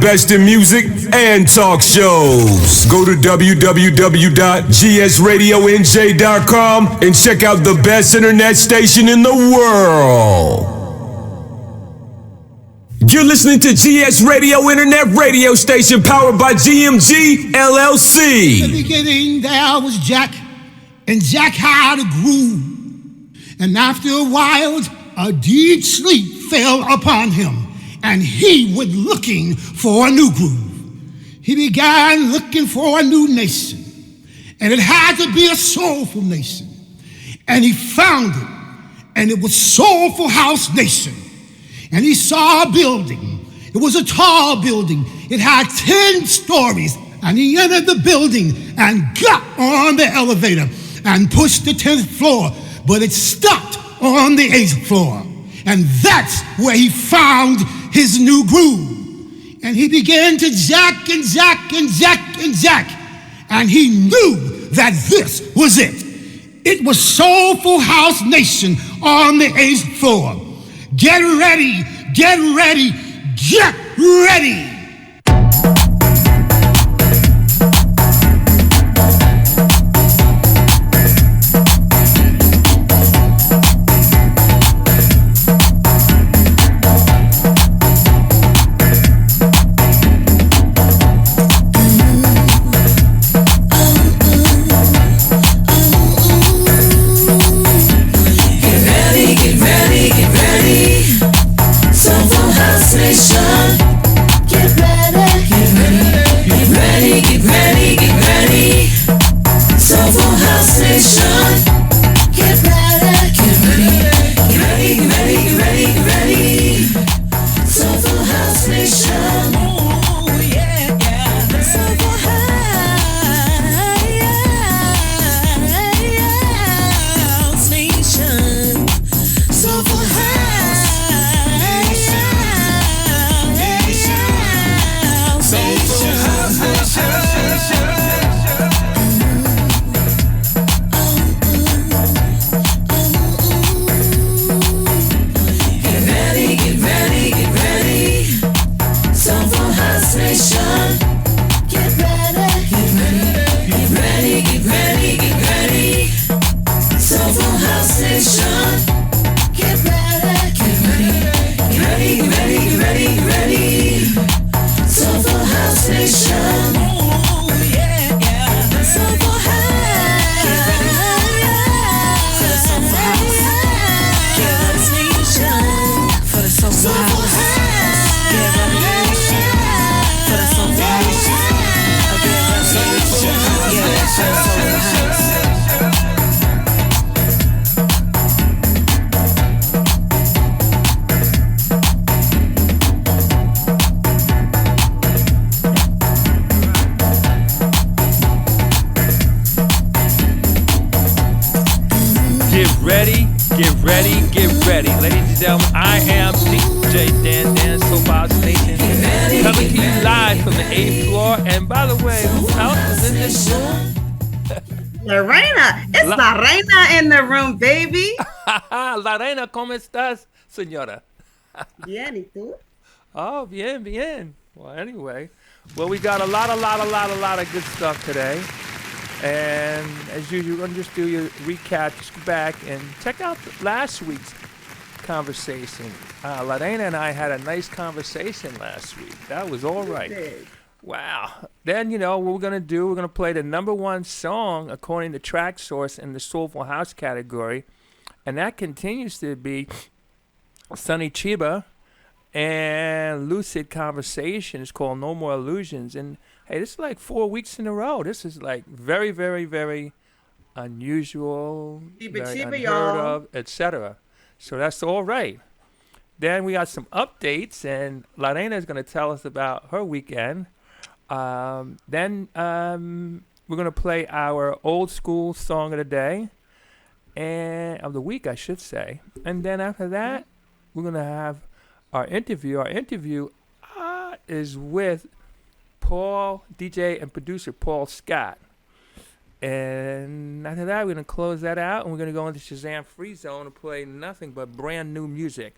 best in music and talk shows. Go to www.gsradionj.com and check out the best internet station in the world. You're listening to GS Radio Internet Radio Station powered by GMG LLC. In the beginning there was Jack, and Jack had a groove. And after a while, a deep sleep fell upon him, and he went looking for a new groove. He began looking for a new nation, and it had to be a soulful nation. And he found it, and it was Soulful House Nation. And he saw a building. It was a tall building. It had 10 stories, and he entered the building and got on the elevator and pushed the 10th floor, but it stopped on the 8th floor. And that's where he found his new groove. And he began to jack and jack and jack and jack. And he knew that this was it. It was Soulful House Nation on the 8th floor. Get ready, get ready, get ready. LaReina, it's LaReina in the room, baby. LaReina, ¿cómo estás, señora? Bien, ¿y tú? Oh, bien, bien. Well, anyway, we got a lot of good stuff today. And as usual, we're going to just do your recap, just go back and check out last week's conversation. LaReina and I had a nice conversation last week. That was all right. Wow. Then, what we're going to do, we're going to play the number one song according to Track Source in the Soulful House category. And that continues to be Sonny Chiba and Lucid Conversation. It's called No More Illusions. And, hey, this is like 4 weeks in a row. This is like very, very, very unusual, very unheard of, etc. So that's all right. Then we got some updates, and LaReina is going to tell us about her weekend. Then we're going to play our old school song of the day, and of the week, I should say. And then after that, we're going to have our interview. Our interview is with Paul, DJ and producer Paul Scott. And after that, we're going to close that out, and we're going to go into Shazam Free Zone and play nothing but brand new music.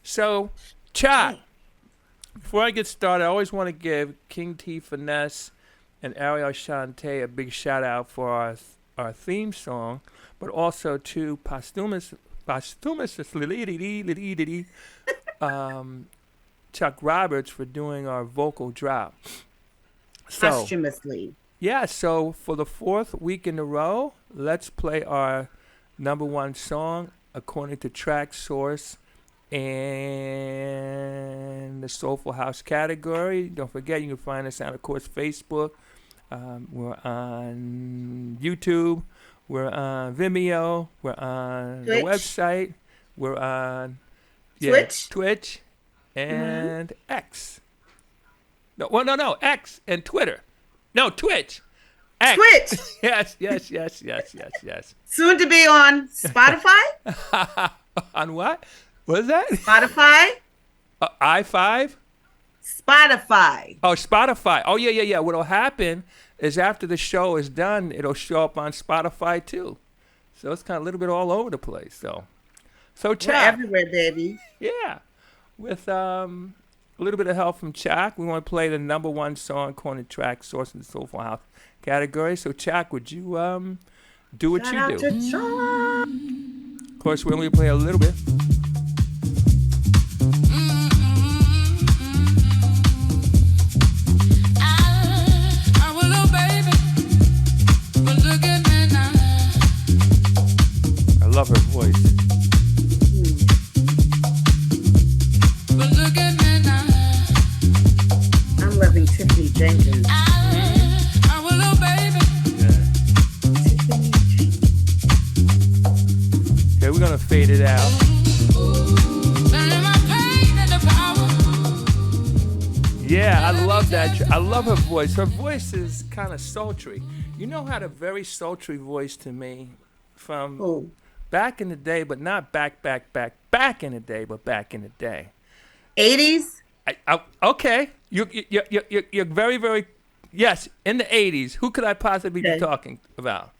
So, Cha, Before I get started, I always want to give King T Finesse and Ariel Shante a big shout out for our theme song, but also to posthumously Chuck Roberts for doing our vocal drop. So, Posthumously. yeah, so for the 4th week in a row, let's play our number 1 song according to Track Source and the Soulful House category. Don't forget, you can find us on, of course, Facebook. We're on YouTube. We're on Vimeo. We're on the website. We're on Twitch and X. No, X and Twitter. No, Twitch. X. Twitch. Yes. Soon to be on Spotify. On what? What is that? Spotify. I5? Spotify. Oh, Spotify. Oh, yeah. What'll happen is after the show is done, it'll show up on Spotify too. So it's kind of a little bit all over the place. So Chuck. We're everywhere, baby. Yeah. With a little bit of help from Chuck, we want to play the number 1 song, corner Track Source in the Soulful House category. So Chuck, would you do what Shout you out do? to Chuck. Of course, we're going to play a little bit. I love her voice. I'm loving Tiffany Jenkins. Okay, we're gonna fade it out. Yeah, I love that. I love her voice. Her voice is kind of sultry. You know, had a very sultry voice to me from back in the day, but not back in the day, but back in the day. 80s? Okay, you're very, very, yes, in the 80s. Who could I possibly be talking about?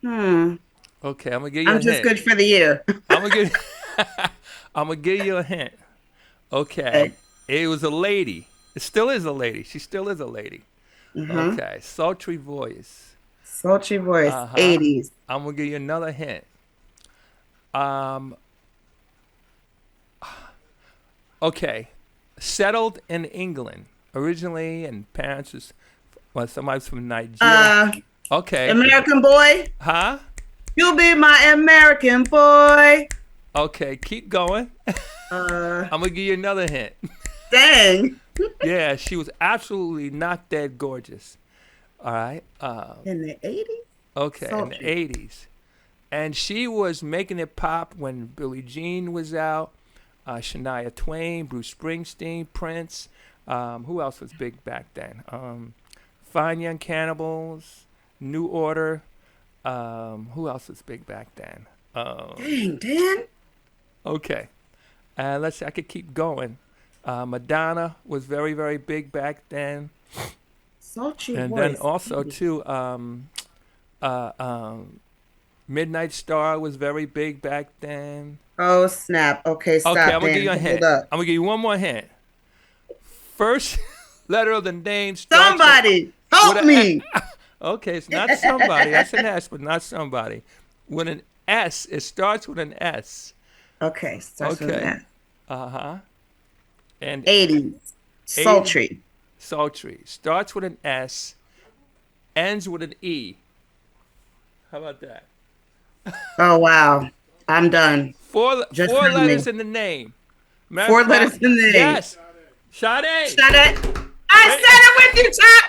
Okay, I'm gonna give you a hint. I'm just good for the year. I'm gonna give you a hint. Okay. It was a lady. It still is a lady. She still is a lady. Okay, sultry voice. Sultry voice, 80s. I'm gonna give you another hint. Okay, settled in England originally, and parents was somebody's from Nigeria. Okay. American Boy. Huh? You'll be my American boy. Okay, keep going. I'm gonna give you another hint. Dang. Yeah, she was absolutely not that gorgeous. All right. In the 80s? Okay, Sultry. in the 80s. And she was making it pop when Billie Jean was out, Shania Twain, Bruce Springsteen, Prince. Who else was big back then? Fine Young Cannibals, New Order. Who else was big back then? Dang, Dan. Okay. Let's see, I could keep going. Madonna was very, very big back then. Sultry And voice. then also, too, Midnight Star was very big back then. Oh, snap. Okay, stop, Okay, I'm going to Dan. give you a hint. Hold up. I'm going to give you one more hint. First letter of the name starts Somebody, help with me. Okay, it's not somebody. That's an S, but not somebody. With an S, it starts with an S. Okay, starts with that. Uh-huh. And 80s. Sultry. Sultry. Starts with an S, ends with an E. How about that? Oh, wow. I'm done. Four Just letters in the name. Matter Four of fact, letters in the name. Yes. Sade. Shut it. I said it with you, Chuck.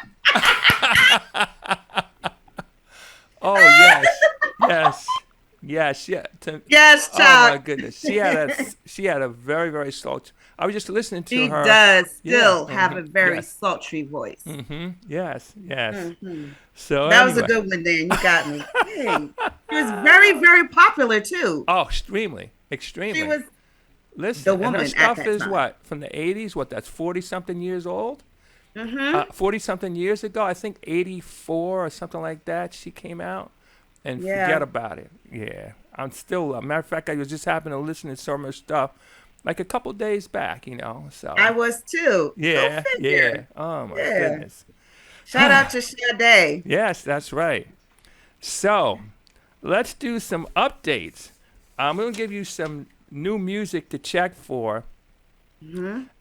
Oh, yes. Yes. Yes, Chuck. Oh, my goodness. She had a very, very sultry. I was just listening to She her. does still have a very yes. sultry voice. Yes. So That was a anyway. good one, Dan. You got me. Hey. She was very, very popular, too. Oh, extremely. She was Listen, the and woman her at stuff that is time. what? From the 80s? What, that's 40-something years old? 40-something years ago, I think 84 or something like that, she came out. And Yeah. forget about it. Yeah. I'm still, matter of fact, I was just happening to listen to some of her stuff like a couple days back, So I was too. Go yeah, figure. Oh my Yeah. goodness. Shout out to Sade. Yes, that's right. So let's do some updates. I'm gonna give you some new music to check for.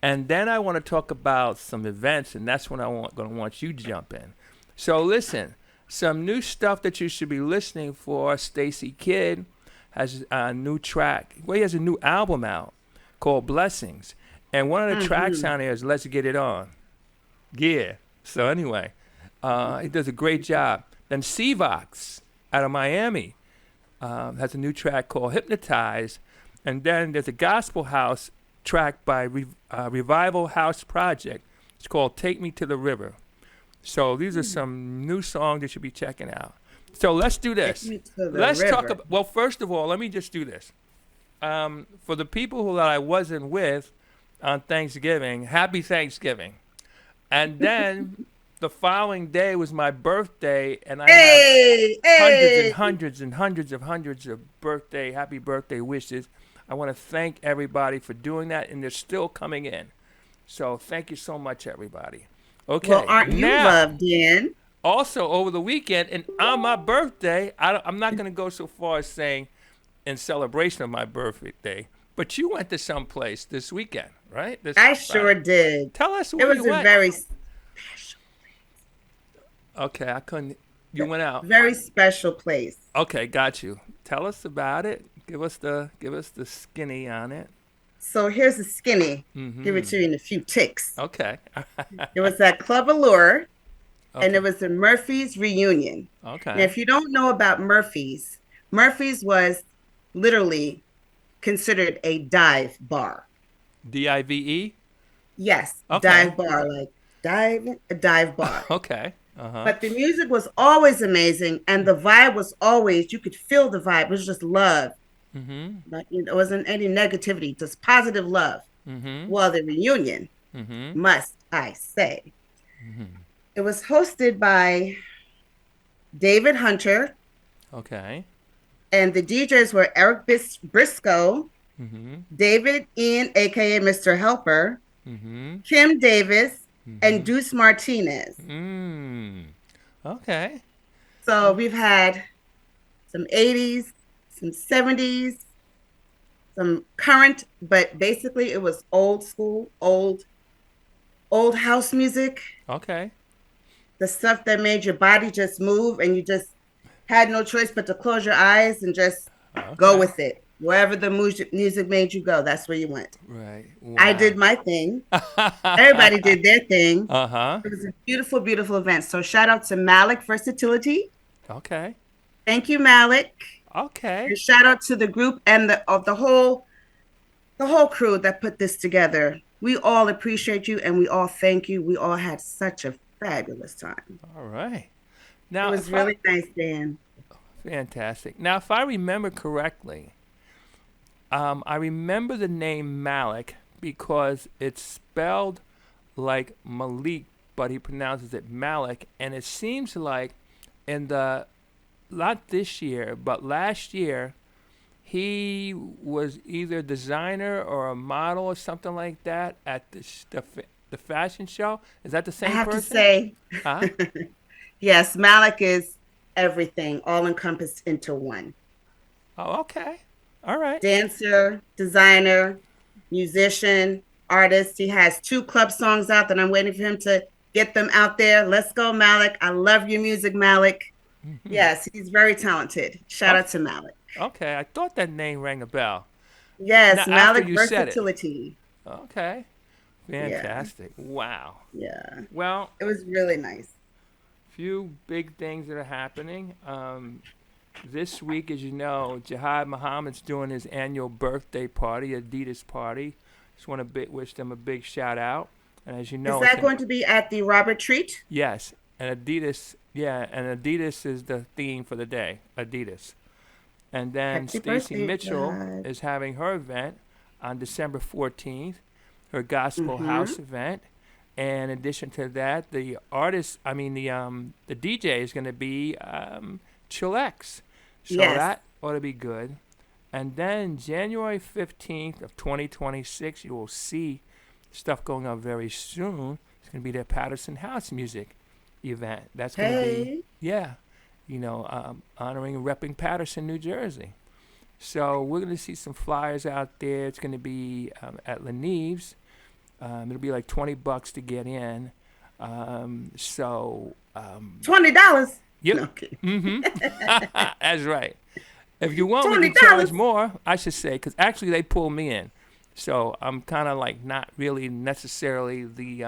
And then I want to talk about some events, and that's when going to want you to jump in. So listen, some new stuff that you should be listening for. Stacy Kidd has a new track. Well, he has a new album out called Blessings. And one of the tracks on there is Let's Get It On. Yeah. So anyway, he does a great job. Then Seavox out of Miami has a new track called Hypnotize. And then there's a gospel house track by Revival House Project. It's called Take Me to the River. So these are some new songs you should be checking out. So let's do this. Let's talk about, well, first of all, let me just do this. For the people who I wasn't with on Thanksgiving, happy Thanksgiving. And then the following day was my birthday, and I had hundreds of happy birthday wishes. I want to thank everybody for doing that, and they're still coming in. So thank you so much, everybody. Okay. Well, aren't you loved, Dan? Also, over the weekend, and on my birthday, I'm not going to go so far as saying in celebration of my birthday, but you went to some place this weekend, right? I sure did. Tell us where you went. It was a very special place. Okay, I couldn't. You went out. Very special place. Okay, got you. Tell us about it. Give us the skinny on it. So here's the skinny. Give it to you in a few ticks. Okay. It was at Club Allure, Okay. and it was the Murphy's reunion. Okay. Now, if you don't know about Murphy's was literally considered a dive bar. DIVE? Yes, Okay. dive bar, like a dive bar. Okay. Uh-huh. But the music was always amazing, and the vibe was always, you could feel the vibe. It was just love. Like, it wasn't any negativity, just positive love. Well, the reunion, must I say. It was hosted by David Hunter. Okay. And the DJs were Eric Briscoe, David Ian, a.k.a. Mr. Helper, Kim Davis, and Deuce Martinez. Okay. So we've had some 80s, some 70s, some current, but basically it was old school, old house music. Okay. The stuff that made your body just move and you just had no choice but to close your eyes and just go with it. Wherever the music made you go, that's where you went. Right. Wow. I did my thing. Everybody did their thing. Uh-huh. It was a beautiful, beautiful event. So shout out to Malik Versatility. Okay. Thank you, Malik. Okay. And shout out to the group and the whole crew that put this together. We all appreciate you and we all thank you. We all had such a fabulous time. All right. Now, it was really nice, Dan. Fantastic. Now, if I remember correctly, I remember the name Malik because it's spelled like Malik, but he pronounces it Malik. And it seems like not this year, but last year, he was either a designer or a model or something like that at the fashion show. Is that the same person? I have to say, huh? Yes, Malik is everything, all encompassed into one. Oh, okay. All right. Dancer, designer, musician, artist. He has 2 club songs out that I'm waiting for him to get them out there. Let's go, Malik. I love your music, Malik. Yes, he's very talented. Shout out to Malik. Okay, I thought that name rang a bell. Yes, now, Malik Versatility. Okay. Fantastic. Yeah. Wow. Yeah. Well, it was really nice. Few big things that are happening. This week, as you know, Jihad Muhammad's doing his annual birthday party, Adidas party. Just want to wish them a big shout out. And as you know, is that going to be at the Robert Treat? Yes, and Adidas. Yeah, and Adidas is the theme for the day. Adidas. And then Stacey Mitchell is having her event on December 14th, her Gospel House event. And in addition to that, the DJ is going to be Chill X. So that ought to be good. And then January 15th of 2026, you will see stuff going on very soon. It's going to be the Patterson House Music event. That's going to be, honoring and repping Patterson, New Jersey. So we're going to see some flyers out there. It's going to be at Leneve's. It'll be like $20 to get in. $20. Yep. No, okay. That's right. If you want, we can charge more, I should say, because actually they pull me in. So I'm kind of like not really necessarily the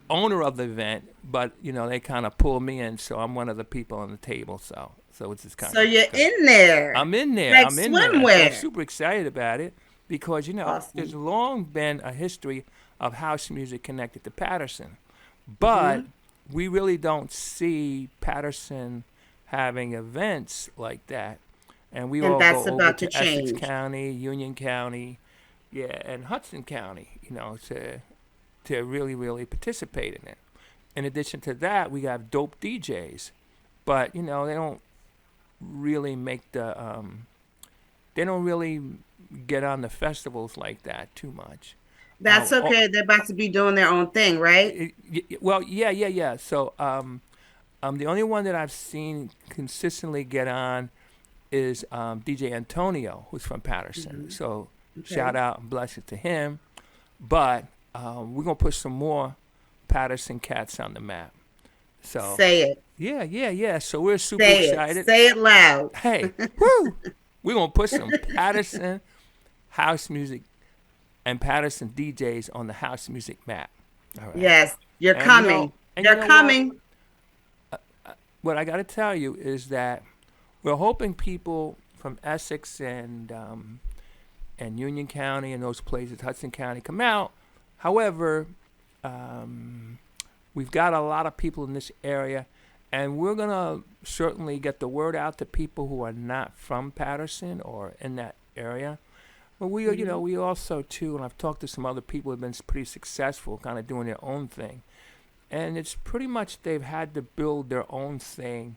owner of the event, but, they kind of pull me in. So I'm one of the people on the table. So it's just kind of. So you're in there. I'm in there. Like I'm in swimwear. there. So I'm super excited about it because, Awesome. there's long been a history of house music connected to Patterson. But we really don't see Patterson having events like that. And all that's go over about to to Essex change. County, Union County, and Hudson County, to really, really participate in it. In addition to that, we have dope DJs. But, they don't really make they don't really get on the festivals like that too much. That's okay. They're about to be doing their own thing, right? Well, yeah. So, the only one that I've seen consistently get on is DJ Antonio, who's from Patterson. So, shout out and blessings to him. But we're gonna put some more Patterson cats on the map. So say it. Yeah. So we're super excited. Say it loud. Hey, woo! We're gonna put some Patterson house music and Patterson DJs on the house music map. All right. Yes, you're coming. You're coming. What I got to tell you is that we're hoping people from Essex and Union County and those places, Hudson County, come out. However, we've got a lot of people in this area, and we're gonna certainly get the word out to people who are not from Patterson or in that area. But we, we also too, and I've talked to some other people who've been pretty successful, kind of doing their own thing, and it's pretty much they've had to build their own thing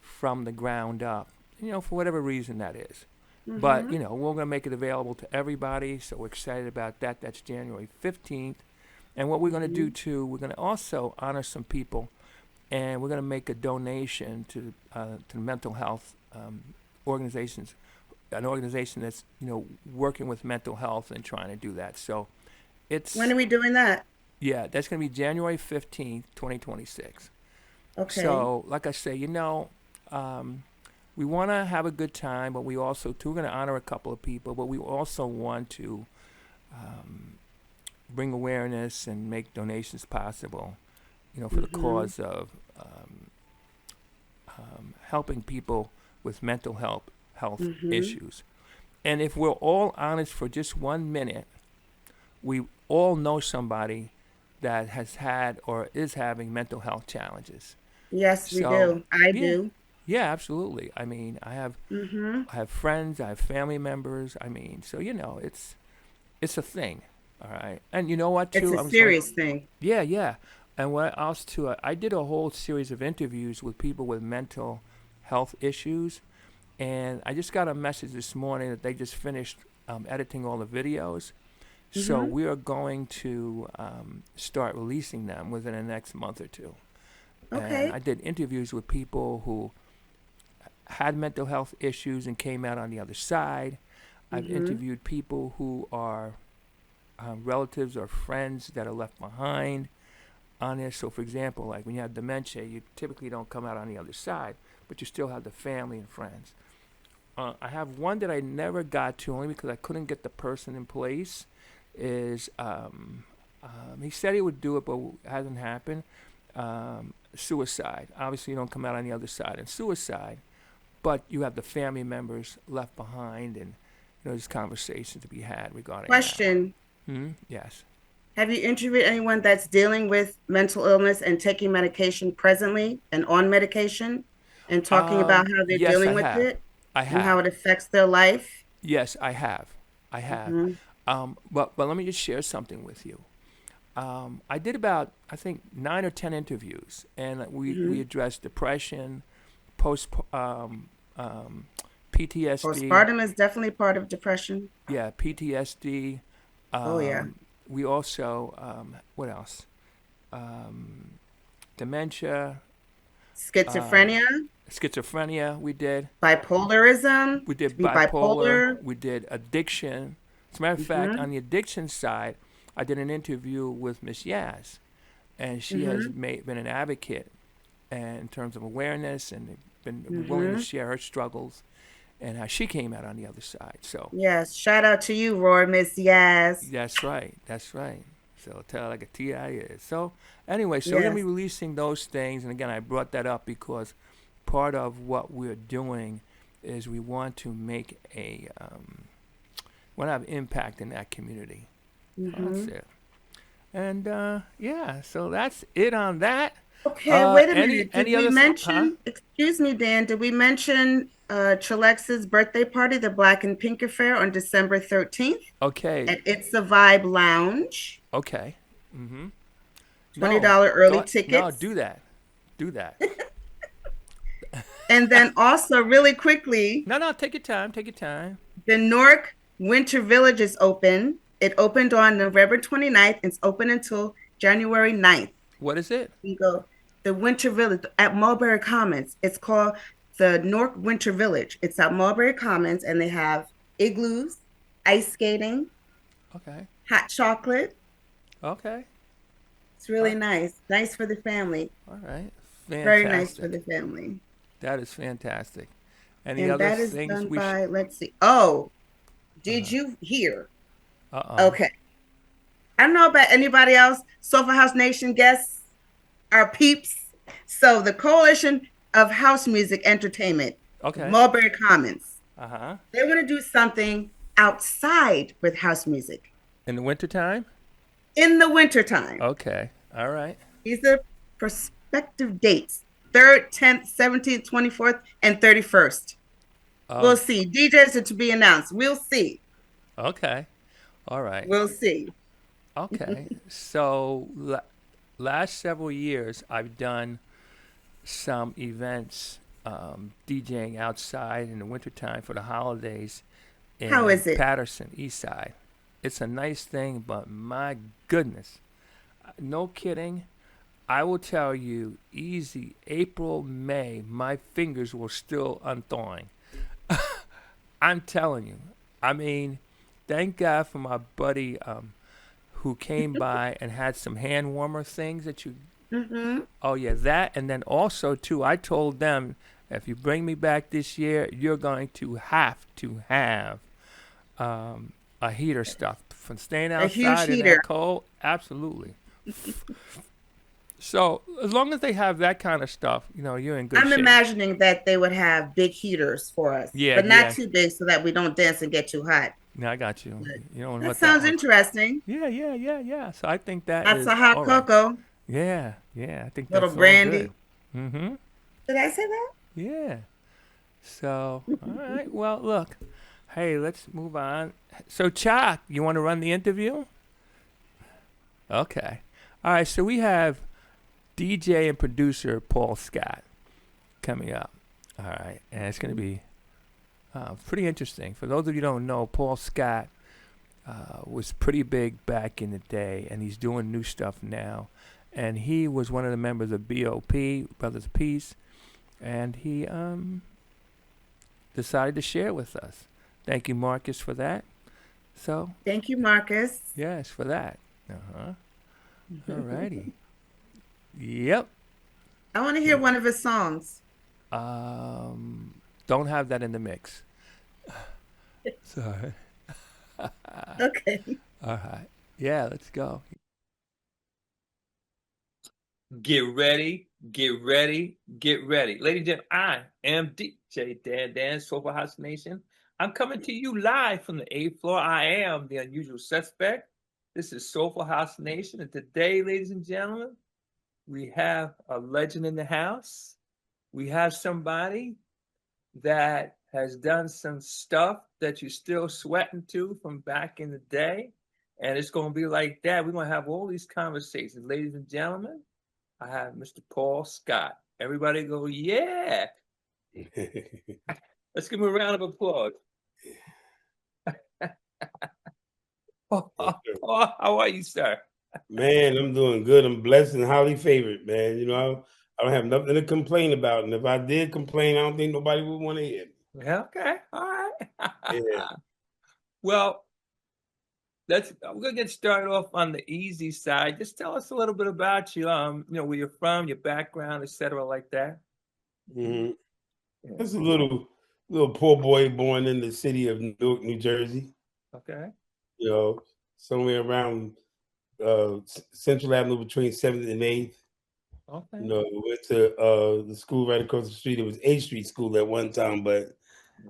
from the ground up, for whatever reason that is. But we're going to make it available to everybody, so we're excited about that. That's January 15th, and what we're going to do too, we're going to also honor some people, and we're going to make a donation to the mental health organizations. An organization that's working with mental health and trying to do that. So it's when are we doing that? Yeah, that's going to be January 15th, 2026. Okay. So like I say, we want to have a good time, but we also too, we're going to honor a couple of people, but we also want to bring awareness and make donations possible, for the cause of helping people with mental health issues. And if we're all honest for just 1 minute, we all know somebody that has had or is having mental health challenges. Yes, we do. I do. Yeah, absolutely. I mean, I have friends, I have family members. I mean, so it's a thing. All right. And you know what too? It's a serious thing. Yeah. And what else too? I did a whole series of interviews with people with mental health issues. And I just got a message this morning that they just finished editing all the videos. So we are going to start releasing them within the next month or two. Okay. And I did interviews with people who had mental health issues and came out on the other side. I've interviewed people who are relatives or friends that are left behind on this. So, for example, like when you have dementia, you typically don't come out on the other side, but you still have the family and friends. I have one that I never got to, only because I couldn't get the person in place, is he said he would do it, but it hasn't happened. Suicide. Obviously, you don't come out on the other side in suicide, but you have the family members left behind, and there's conversation to be had regarding Question. that. Yes. Have you interviewed anyone that's dealing with mental illness and taking medication presently and on medication and talking about how they're dealing with it? I have. And how it affects their life? Yes, I have. But let me just share something with you. I did about, I think, 9 or 10 interviews, and we addressed depression, PTSD. Postpartum is definitely part of depression. Yeah, PTSD. Oh yeah. We also, what else? Dementia, Schizophrenia, schizophrenia. We did. bipolarism, We to did be bipolar. bipolar. We did addiction. As a matter of fact, on the addiction side, I did an interview with Miss Yaz, and she has been an advocate and in terms of awareness and been willing to share her struggles and how she came out on the other side. So Yes, shout out to you, Roy, Miss Yaz. that's right. That's right. So tell her like a T.I. is. So anyway, so we're Yes. gonna be releasing those things, and again, I brought that up because part of what we're doing is we want to make a want to have impact in that community. That's it. And yeah, so that's it on that. Okay, wait a any minute. Did any we other mention, excuse me, Dan, did we mention Trelex's birthday party, the Black and Pink Affair on December 13th Okay. at It's a Vibe Lounge? Okay. Mm-hmm. $20 early tickets. No, do that. Do that. And then also, really quickly, No, take your time. Take your time. the Newark Winter Village is open. It opened on November 29th. It's open until January 9th. What is it? You go, the Winter Village at Mulberry Commons. It's called the Newark Winter Village. It's at Mulberry Commons, and they have igloos, ice skating, Okay. hot chocolate. Okay. It's really nice. Nice for the family. All right. Fantastic. Very nice for the family. That is fantastic. Any And other that is things done we by, let's see. Oh, did you hear? Uh-oh. Okay. I don't know about anybody else. Soulful House Nation guests, our peeps. So the Coalition of House Music Entertainment, Okay. Mulberry Commons, Uh-huh. they want to do something outside with house music In the wintertime? in the wintertime. Okay. All right. These are prospective dates: 3rd, 10th, 17th, 24th, and 31st. Oh, We'll see. DJs are to be announced. We'll see. okay. All right. We'll see. Okay. So last several years, I've done some events DJing outside in the wintertime for the holidays in How is it? Patterson, East Side. It's a nice thing, but my goodness, no kidding. I will tell you, easy April, May, my fingers were still unthawing. I'm telling you. I mean, thank God for my buddy who came by and had some hand warmer things that you. Oh yeah, that, and then also too, I told them, if you bring me back this year, you're going to have a heater stuff from staying outside in that cold. Absolutely. So as long as they have that kind of stuff, you're in good shape. I'm imagining that they would have big heaters for us, but not too big so that we don't dance and get too hot. No, I got you. You don't That sounds interesting. Yeah. So I think That's a hot cocoa. Right. Yeah. I think little that's brandy. All good. Mm-hmm. Did I say that? Yeah. So all right. Well, look. Hey, let's move on. So, Chuck, you want to run the interview? Okay. All right. So we have DJ and producer Paul Scott coming up. All right, and it's going to be pretty interesting. For those of you who don't know, Paul Scott was pretty big back in the day, and he's doing new stuff now. And he was one of the members of B.O.P, Brothers of Peace, and he decided to share with us. Thank you, Marcus, for that. So. Thank you, Marcus. Yes, for that. All righty. Yep. I want to hear one of his songs. Don't have that in the mix. Sorry. Okay. All right. Yeah, let's go. Get ready, get ready, get ready. Ladies and gentlemen, I am DJ Dan, Soulful House Nation. I'm coming to you live from the 8th floor. I am the unusual suspect. This is Soulful House Nation. And today, ladies and gentlemen, we have a legend in the house. We have somebody that has done some stuff that you're still sweating to from back in the day. And it's going to be like that. We're going to have all these conversations. Ladies and gentlemen, I have Mr. Paul Scott. Everybody go, yeah. Let's give him a round of applause. Paul, how are you, sir? Man, I'm doing good. I'm blessed and highly favored, man. You know, I don't have nothing to complain about. And if I did complain, I don't think nobody would want to hear me. Yeah, okay, all right. Yeah. Well, we're gonna get started off on the easy side. Just tell us a little bit about you. Where you're from, your background, etc., like that. Mm-hmm. Just a little poor boy born in the city of Newark, New Jersey. Okay. You know, somewhere around Central Avenue between 7th and 8th. Okay. You know, went to the school right across the street. It was A Street School at one time, but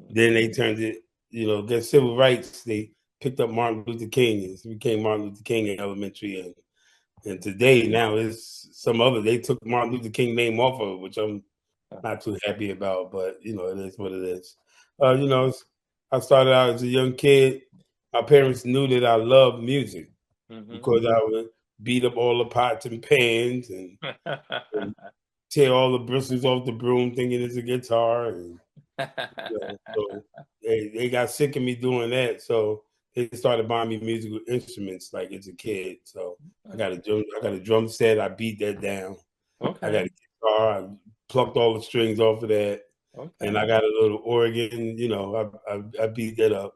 then they turned it, against civil rights. They picked up Martin Luther King. It became Martin Luther King Elementary. And today, now, it's some other, they took Martin Luther King name off of it, which I'm not too happy about, but, it is what it is. I started out as a young kid. My parents knew that I loved music because I would beat up all the pots and pans and tear all the bristles off the broom thinking it's a guitar. And so they got sick of me doing that. So they started buying me musical instruments like as a kid. So I got a drum set. I beat that down. Okay. I got a guitar. I plucked all the strings off of that. Okay. And I got a little organ. I beat that up.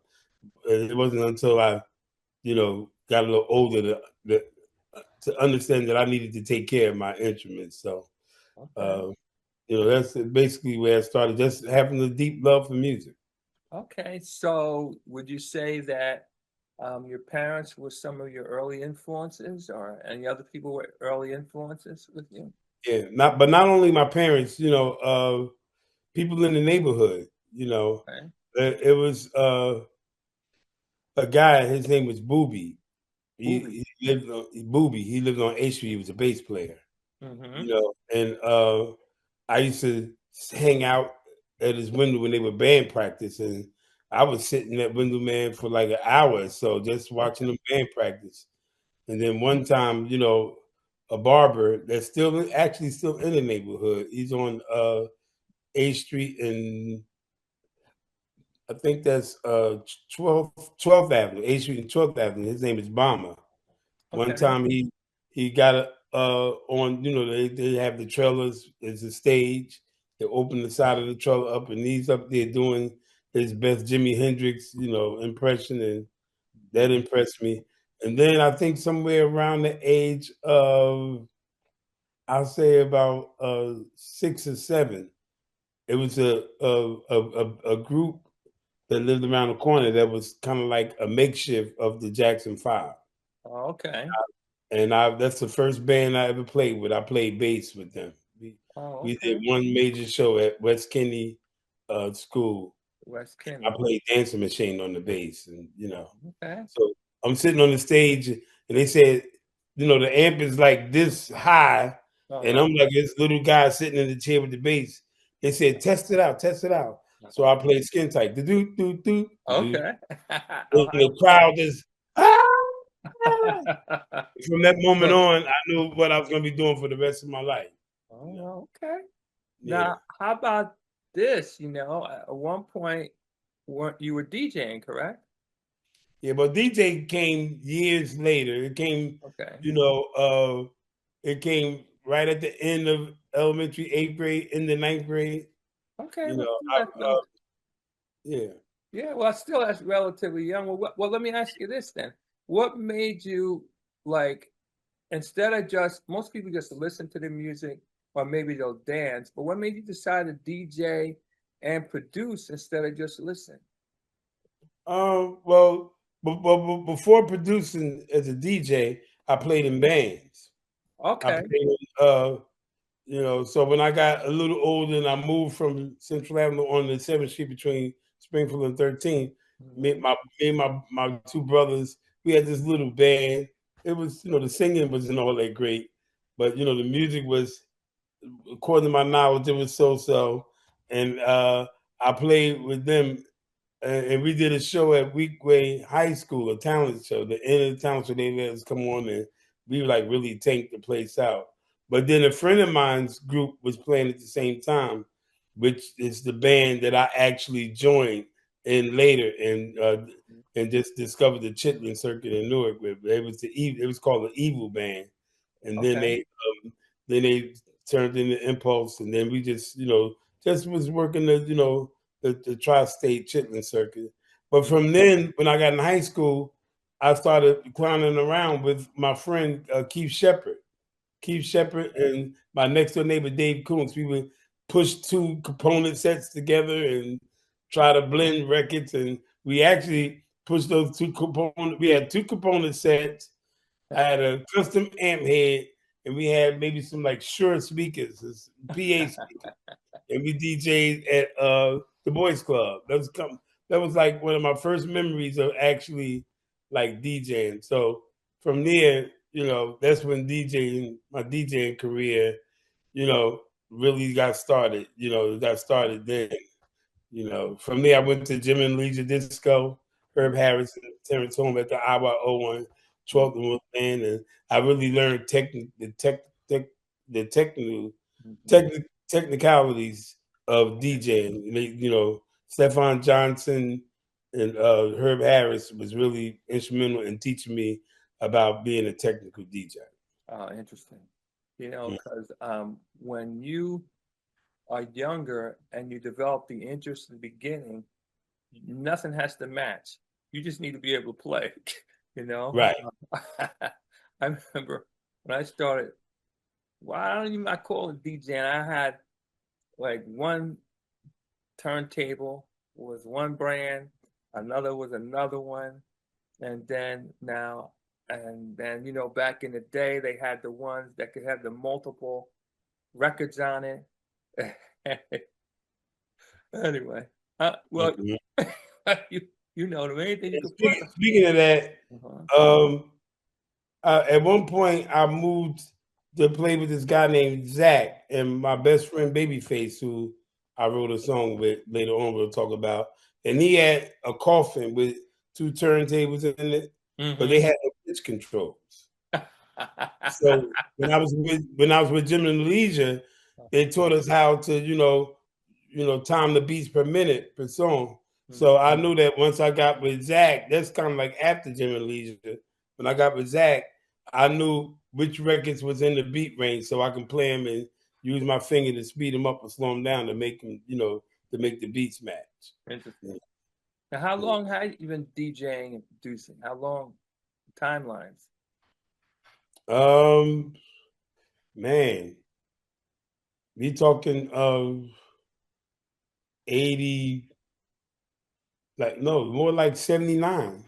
It wasn't until I, got a little older to understand that I needed to take care of my instruments. So, that's basically where I started, just having a deep love for music. Okay. So would you say that your parents were some of your early influences, or any other people were early influences with you? Yeah, not only my parents, people in the neighborhood, Okay. it was a guy, his name was Booby. He lived on Booby. He lived on A Street. He was a bass player. And I used to hang out at his window when they were band practice, and I was sitting at window, man, for like an hour or so, just watching them band practice. And then one time, a barber that's still in the neighborhood. He's on A Street, and I think that's 12th Avenue, A Street and 12th Avenue. His name is Bomber. One time he got on, they have the trailers as a stage. They open the side of the trailer up, and he's up there doing his best Jimi Hendrix, impression, and that impressed me. And then I think somewhere around the age of, I'll say about 6 or 7, it was a group that lived around the corner that was kind of like a makeshift of the Jackson 5. Oh, okay. And that's the first band I ever played with. I played bass with them. We did one major show at West Kenny School. West Kenny. I played Dancing Machine on the bass, and Okay. so I'm sitting on the stage, and they said, the amp is like this high, and I'm like this little guy sitting in the chair with the bass. They said, test it out, test it out. So I played Skin Tight. Do do do. Okay. And the crowd just from that moment on, I knew what I was going to be doing for the rest of my life. Oh, okay. Yeah. Now, how about this? At one point, you were DJing, correct? Yeah, but DJ came years later. It came, it came right at the end of elementary, 8th grade, in the 9th grade. Okay. Yeah. Yeah, well, still that's relatively young. Well, let me ask you this then. What made you, like, instead of just, most people just listen to the music or maybe they'll dance, but what made you decide to DJ and produce instead of just listen? Well, before producing as a DJ, I played in bands. Okay. I played so when I got a little older and I moved from Central Avenue on the 7th Street between Springfield and 13th, me and my two brothers, we had this little band. It was, the singing wasn't all that great, but the music was, according to my knowledge, it was so. And I played with them, and we did a show at Weekway High School, a talent show. The end of the talent show, they let us come on, and we like really tanked the place out. But then a friend of mine's group was playing at the same time, which is the band that I actually joined in later and just discovered the Chitlin circuit in Newark with. It was called the Evil Band, and then they turned into Impulse, and then we just just was working the tri-state Chitlin circuit. But from then, when I got in high school, I started clowning around with my friend Keith Shepard. Keith Shepard and my next door neighbor Dave Koontz. We would push two component sets together and try to blend records. And we actually pushed those two components. We had two component sets. I had a custom amp head, and we had maybe some like Shure speakers, PA speakers, and we DJ'd at the Boys Club. That was like one of my first memories of actually like DJing. So from there, that's when my DJing career, really got started. Got started then. From there I went to Jim and Leisure Disco, Herb Harrison, Terrence Home at the IY01 12th band, and I really learned the technicalities of DJing. Stefan Johnson and Herb Harris was really instrumental in teaching me about being a technical DJ. Oh, interesting. Because when you are younger and you develop the interest in the beginning, nothing has to match. You just need to be able to play, Right. I remember when I started, I don't even call it DJing. I had like one turntable was one brand, another was another one, and then back in the day they had the ones that could have the multiple records on it. Anyway, well, you know them. Anything you can play. Speaking of that, at one point I moved to play with this guy named Zach and my best friend Babyface, who I wrote a song with later on we'll talk about. And he had a coffin with two turntables in it, but they had no pitch controls. So when I was with Jim and Leisure, they taught us how to time the beats per minute per song. So I knew that once I got with Zach, that's kind of like after Jim and Leisure. When I got with Zach, I knew which records was in the beat range, so I can play them and use my finger to speed them up or slow them down to make them, to make the beats match. Interesting. Now, how long have you been DJing and producing? How long timelines? Man, we talking 80, more like 79.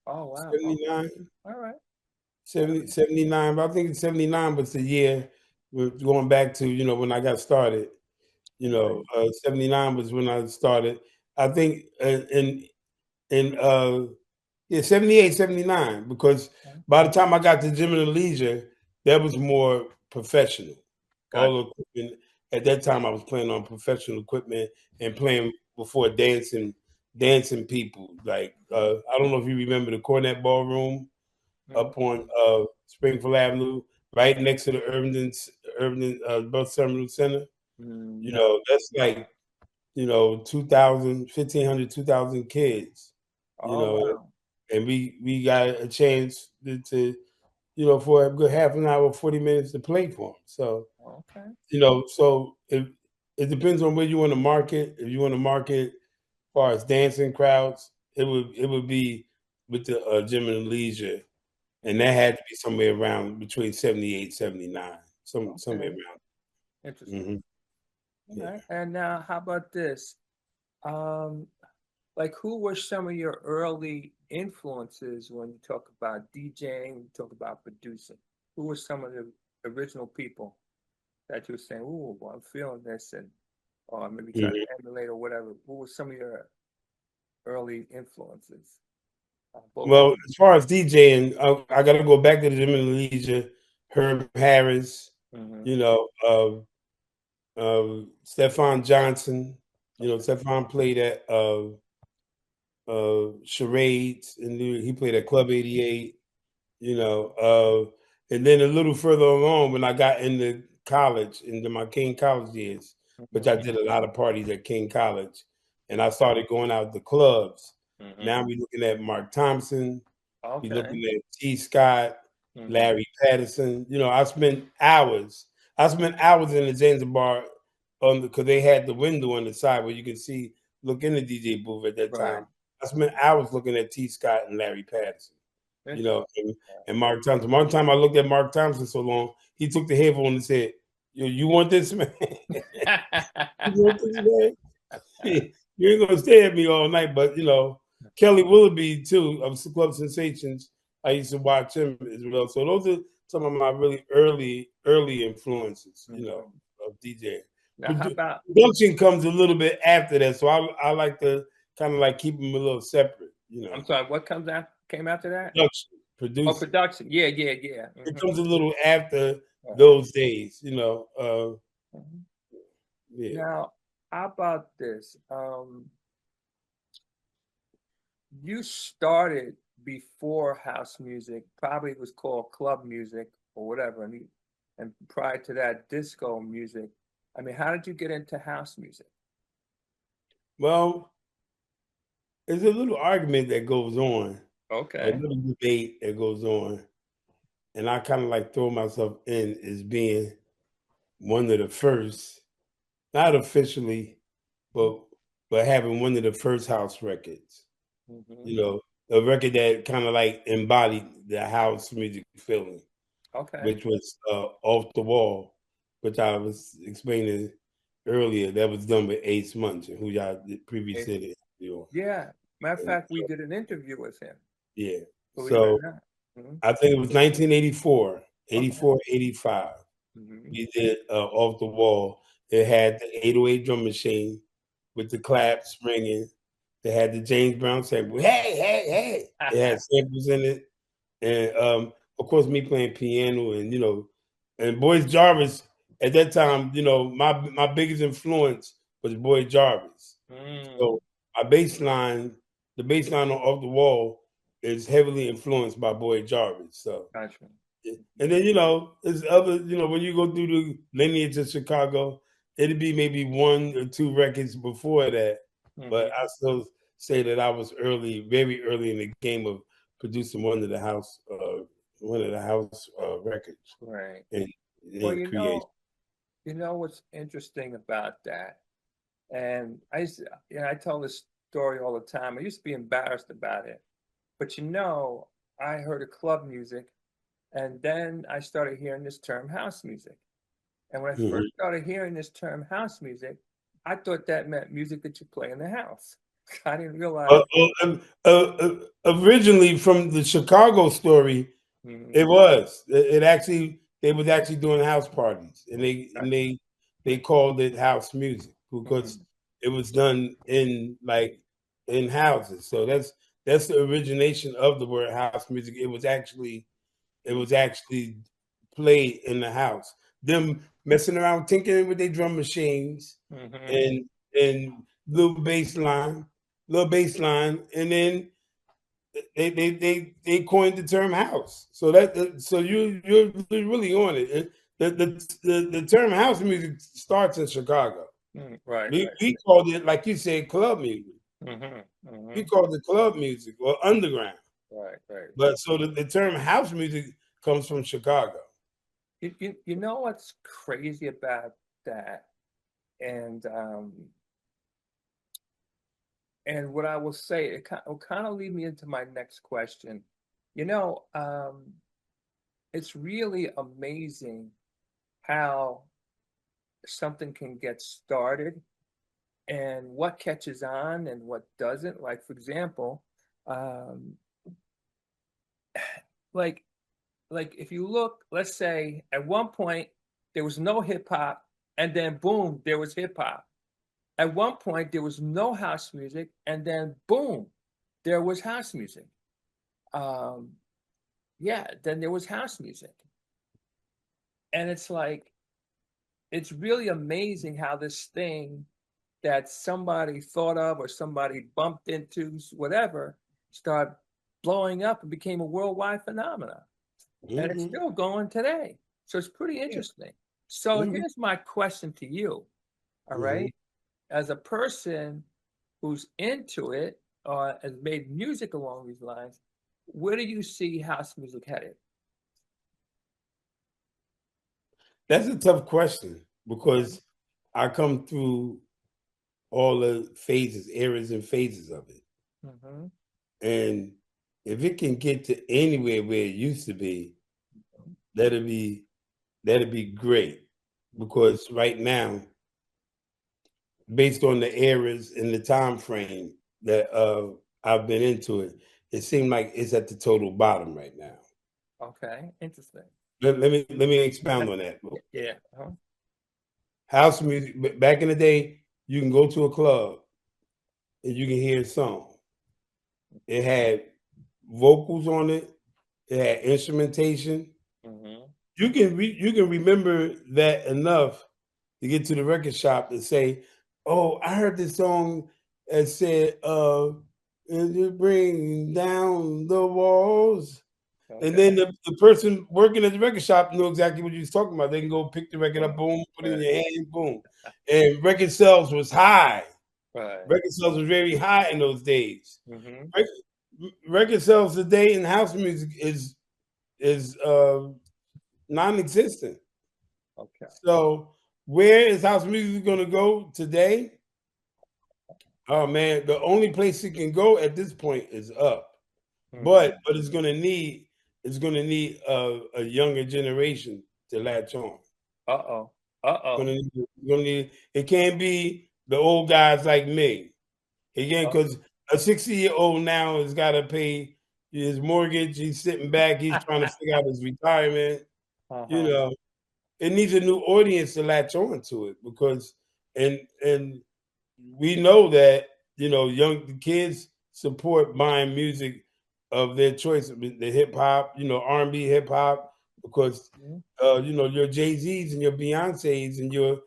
Oh, wow. 79. All right. 79, but I think 79 was the year we're going back to, when I got started. 79 was when I started. I think in 78, 79, because by the time I got to Jim and Leisure, that was more professional. All the equipment at that time I was playing on professional equipment and playing before dancing people. Like I don't know if you remember the Cornet Ballroom up on Springfield Avenue, right next to the Urban Bus Terminal Center. That's like 2,000, 1,500, 2,000 kids. Wow. And we got a chance to for a good half an hour, 40 minutes to play for them. So so it depends on where you want to market. If you want to market as far as dancing crowds, it would be with the Jim and Leisure. And that had to be somewhere around between 78, 79, somewhere around. Interesting. All right. And now, how about this? Like, who were some of your early influences when you talk about DJing, you talk about producing? Who were some of the original people that you were saying, "Ooh, well, I'm feeling this," or maybe trying to emulate or whatever? Who were some of your early influences? Well, as far as DJing, I got to go back to the Jim and Leisure, Herb Harris, Stefan Johnson. Stefan played at Charades, and he played at Club 88. And then a little further along, when I got into college, into my King College years, which I did a lot of parties at King College, and I started going out to clubs. Now we're looking at Mark Thompson, we're looking at T. Scott, Larry Patterson. You know, I spent hours in the Zanzibar because they had the window on the side where you could see, look in the DJ booth at that time. I spent hours looking at T. Scott and Larry Patterson. You know, and Mark Thompson. One time I looked at Mark Thompson so long, he took the headphone and said, "Yo, you want this, man? You want this, man? You ain't gonna stay at me all night." But you know, Kelly Willoughby too of Club Sensations. I used to watch him as well. So those are some of my really early influences. You know, of DJ. Now, how about Production comes a little bit after that, so I like to kind of like keep them a little separate. You know, I'm sorry. What came after that? Production. Oh, production. Yeah. It comes a little after those days, you know. Yeah. Now, how about this? You started before house music. Probably it was called club music or whatever, and prior to that, disco music. I mean, how did you get into house music? Well, there's a little argument that goes on. Okay. A little debate that goes on. And I kind of like throw myself in as being one of the first, not officially, but having one of the first house records. You know, a record that kind of like embodied the house music feeling. Okay. Which was Off the Wall, which I was explaining earlier. That was done with Ace Mungin, who y'all previously did. Yeah. Matter of fact, we did an interview with him. Yeah. So I think it was 1984, 84, 85. We did Off the Wall. It had the 808 drum machine with the claps ringing. They had the James Brown sample. Hey. It had samples in it. And of course, me playing piano and, you know, and Boy Jarvis at that time, you know, my biggest influence was Boy Jarvis. So the baseline on Off the Wall is heavily influenced by Boy Jarvis. So, gotcha. And then, you know, there's other, you know, when you go through the lineage of Chicago, it'd be maybe 1 or 2 records before that. But I still say that I was very early in the game of producing one of the house records. Right. Well, you know what's interesting about that, and I tell this story all the time. I used to be embarrassed about it, but you know, I heard of club music, and then I started hearing this term house music. And when I first started hearing this term house music, I thought that meant music that you play in the house. I didn't realize. Originally, from the Chicago story, it was. They was actually doing house parties, and they called it house music because it was done in houses. So that's the origination of the word house music. It was actually played in the house. Them messing around, tinkering with their drum machines and little bass line, and then they coined the term house. So you're really on it. The term house music starts in Chicago. Right. We called it, like you said, club music. We called it club music or underground. Right. But so the term house music comes from Chicago. You know what's crazy about that, and what I will say, it will kind of lead me into my next question. You know, it's really amazing how something can get started and what catches on and what doesn't. Like, for example, like if you look, let's say at one point there was no hip hop, and then boom, there was hip hop. At one point there was no house music, and then boom, there was house music. Then there was house music. And it's like, it's really amazing how this thing that somebody thought of or somebody bumped into, whatever, started blowing up and became a worldwide phenomenon. And it's still going today. So it's pretty interesting. So here's my question to you. All right. As a person who's into it or has made music along these lines, where do you see house music headed? That's a tough question because I come through all the phases, eras and phases of it. Mm-hmm. And if it can get to anywhere where it used to be, that'd be great. Because right now, based on the eras and the time frame that I've been into it, it seemed like it's at the total bottom right now. Okay, interesting. Let me expound on that. Yeah. Uh-huh. House music back in the day, you can go to a club and you can hear a song. It had vocals on it. It had instrumentation. Mm-hmm. You can remember that enough to get to the record shop and say, "Oh, I heard this song that said, and you bring down the walls." Okay. And then the person working at the record shop knew exactly what you was talking about. They can go pick the record up, boom, put it in your hand, boom. And record sales was high. Right. Record sales was very high in those days. Mm-hmm. Record sales today in house music is non-existent. Okay. So where is house music going to go today? Oh man, the only place it can go at this point is up. But it's going to need a younger generation to latch on. Uh-oh. Gonna need, it can't be the old guys like me. Again, because a 60-year-old now has got to pay his mortgage. He's sitting back. He's trying to figure out his retirement. You know, it needs a new audience to latch on to it because, and we know that young kids support buying music of their choice, the hip hop, R&B hip hop, because your Jay-Z's and your Beyonce's and your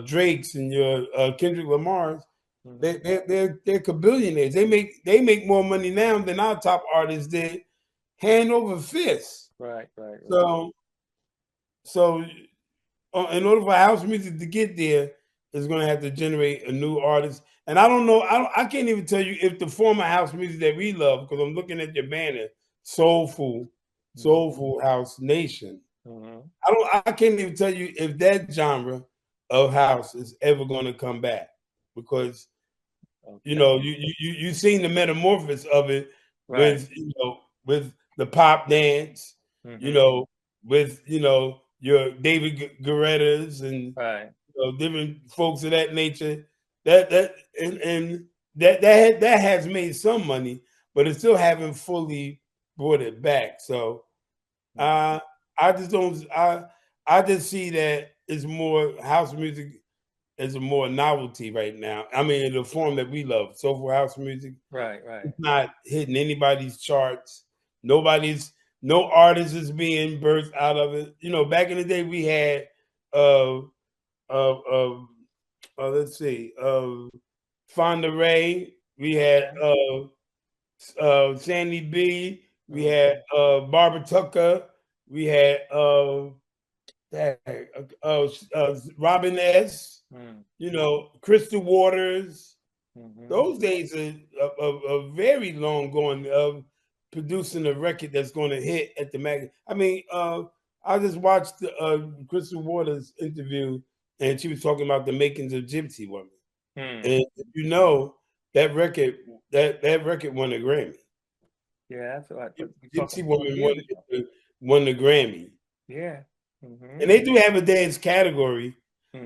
Drake's and your Kendrick Lamar's. They're billionaires. They make more money now than our top artists did, hand over fist. Right. So in order for house music to get there, it's going to have to generate a new artist. And I don't know. I can't even tell you if the former house music that we love, because I'm looking at your banner, Soulful House Nation. I can't even tell you if that genre of house is ever going to come back because you've seen the metamorphosis of it with with the pop dance, with your David Guetta's and different folks of that nature. That has made some money, but it still haven't fully brought it back. So I just don't. I just see that it's more house music is a more novelty right now. I mean, in the form that we love, soulful house music. Right. It's not hitting anybody's charts. No artist is being birthed out of it. Back in the day, we had let's see, Fonda Ray. We had Sandy B. We had Barbara Tucker. We had Robin S. Crystal Waters. Those days are very long going of producing a record that's going to hit at the mag. I mean, I just watched Crystal Waters interview, and she was talking about the makings of Gypsy Woman, and that record won a Grammy. Yeah, that's what Gypsy Woman won the Grammy. Yeah. And they do have a dance category,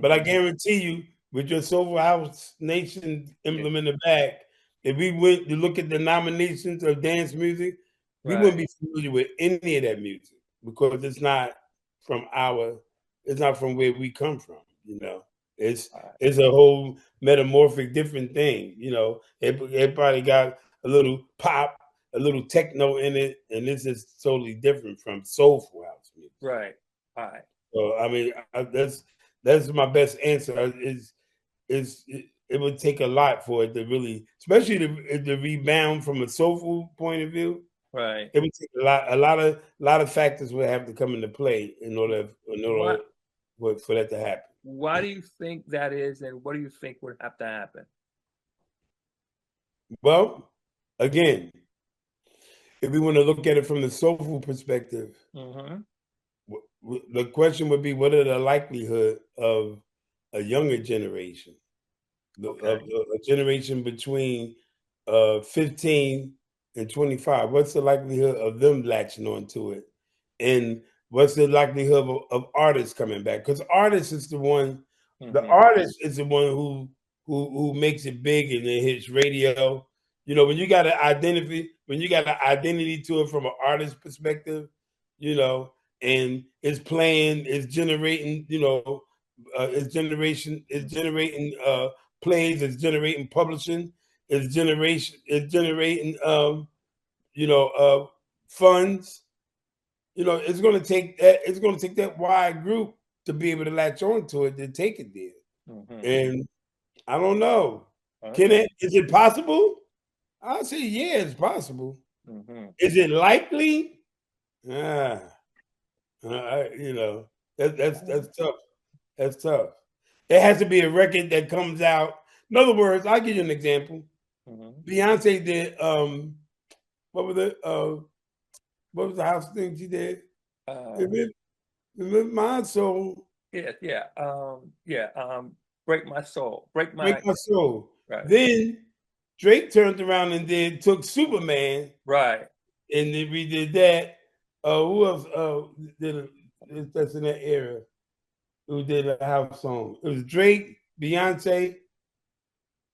but I guarantee you, with your Soulful House Nation emblem in the back, if we went to look at the nominations of dance music, we wouldn't be familiar with any of that music because it's not from where we come from. It's a whole metamorphic different thing. Everybody got a little pop, a little techno in it, and this is totally different from soulful house music. Right. All right. So I mean, that's my best answer. It would take a lot for it to really, especially the rebound from a soulful point of view. Right. It would take a lot of factors would have to come into play in order for that to happen. Why do you think that is, and what do you think would have to happen? Well, again, if we want to look at it from the soulful perspective, Mm-hmm. the question would be, what are the likelihood of a younger generation, of a generation between 15 and 25? What's the likelihood of them latching onto it? And what's the likelihood of artists coming back? Because artist is the one, the artist is the one who makes it big and it hits radio. You know, when you got an identity to it from an artist perspective, you know, and it's playing, it's generating, you know, it's generating plays, it's generating publishing, it's generating you know, funds. You know, it's going to take that wide group to be able to latch on to it, to take it there. And I don't know. Is it possible? I'll say, yeah, it's possible. Is it likely? Ah, you know, that's tough. That's tough. There has to be a record that comes out. In other words, I'll give you an example. Beyonce did what was it? What was the house thing she did? Remember My Soul. Break My Soul. Break My Soul. Right. Then Drake turned around and took Superman. Right. And then we did that. Who else that's in that era who did a house song? It was Drake, Beyonce.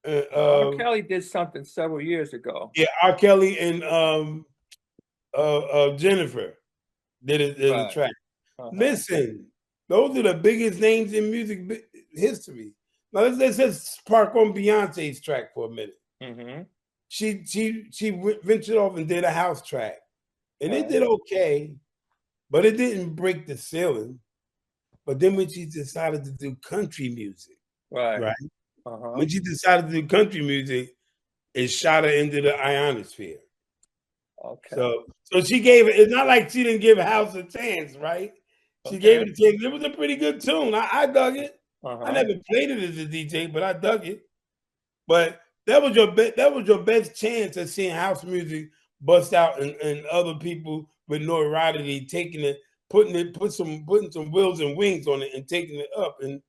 R. Kelly did something several years ago. Yeah, R. Kelly and Jennifer did a track. Listen, those are the biggest names in music history. Now let's just park on Beyonce's track for a minute. She ventured off and did a house track, and it did okay, but it didn't break the ceiling. But then when she decided to do country music, right? When she decided to do country music, it shot her into the ionosphere. So she gave it. It's not like she didn't give house a chance, right? She gave it a chance. It was a pretty good tune. I dug it. I never played it as a DJ, but I dug it. But that was your best chance of seeing house music bust out and other people with notoriety taking it, putting some wheels and wings on it and taking it up, and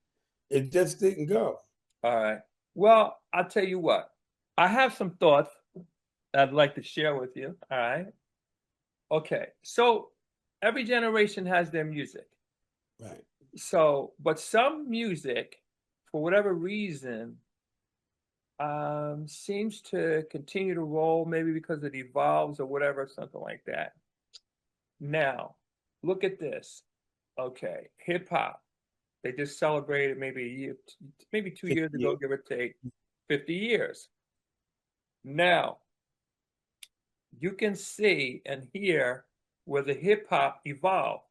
it just didn't go. All right. Well, I'll tell you what. I have some thoughts I'd like to share with you. All right. Okay. So every generation has their music. Right. So, but some music, for whatever reason, seems to continue to roll, maybe because it evolves or whatever, something like that. Now, look at this. Okay. Hip hop. They just celebrated maybe a year, maybe 2 years ago, give or take, 50 years. Now, you can see and hear where the hip hop evolved,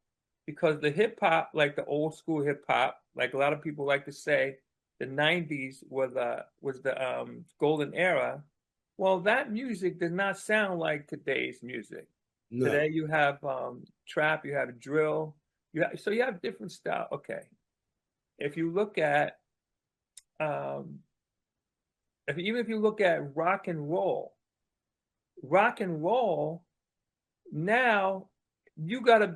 because the hip hop, like the old school hip hop, like a lot of people like to say, the 90s was the golden era. Well, that music does not sound like today's music. No. Today you have trap, you have drill, you have different style. Okay. If you look at, if you look at rock and roll now, you're going to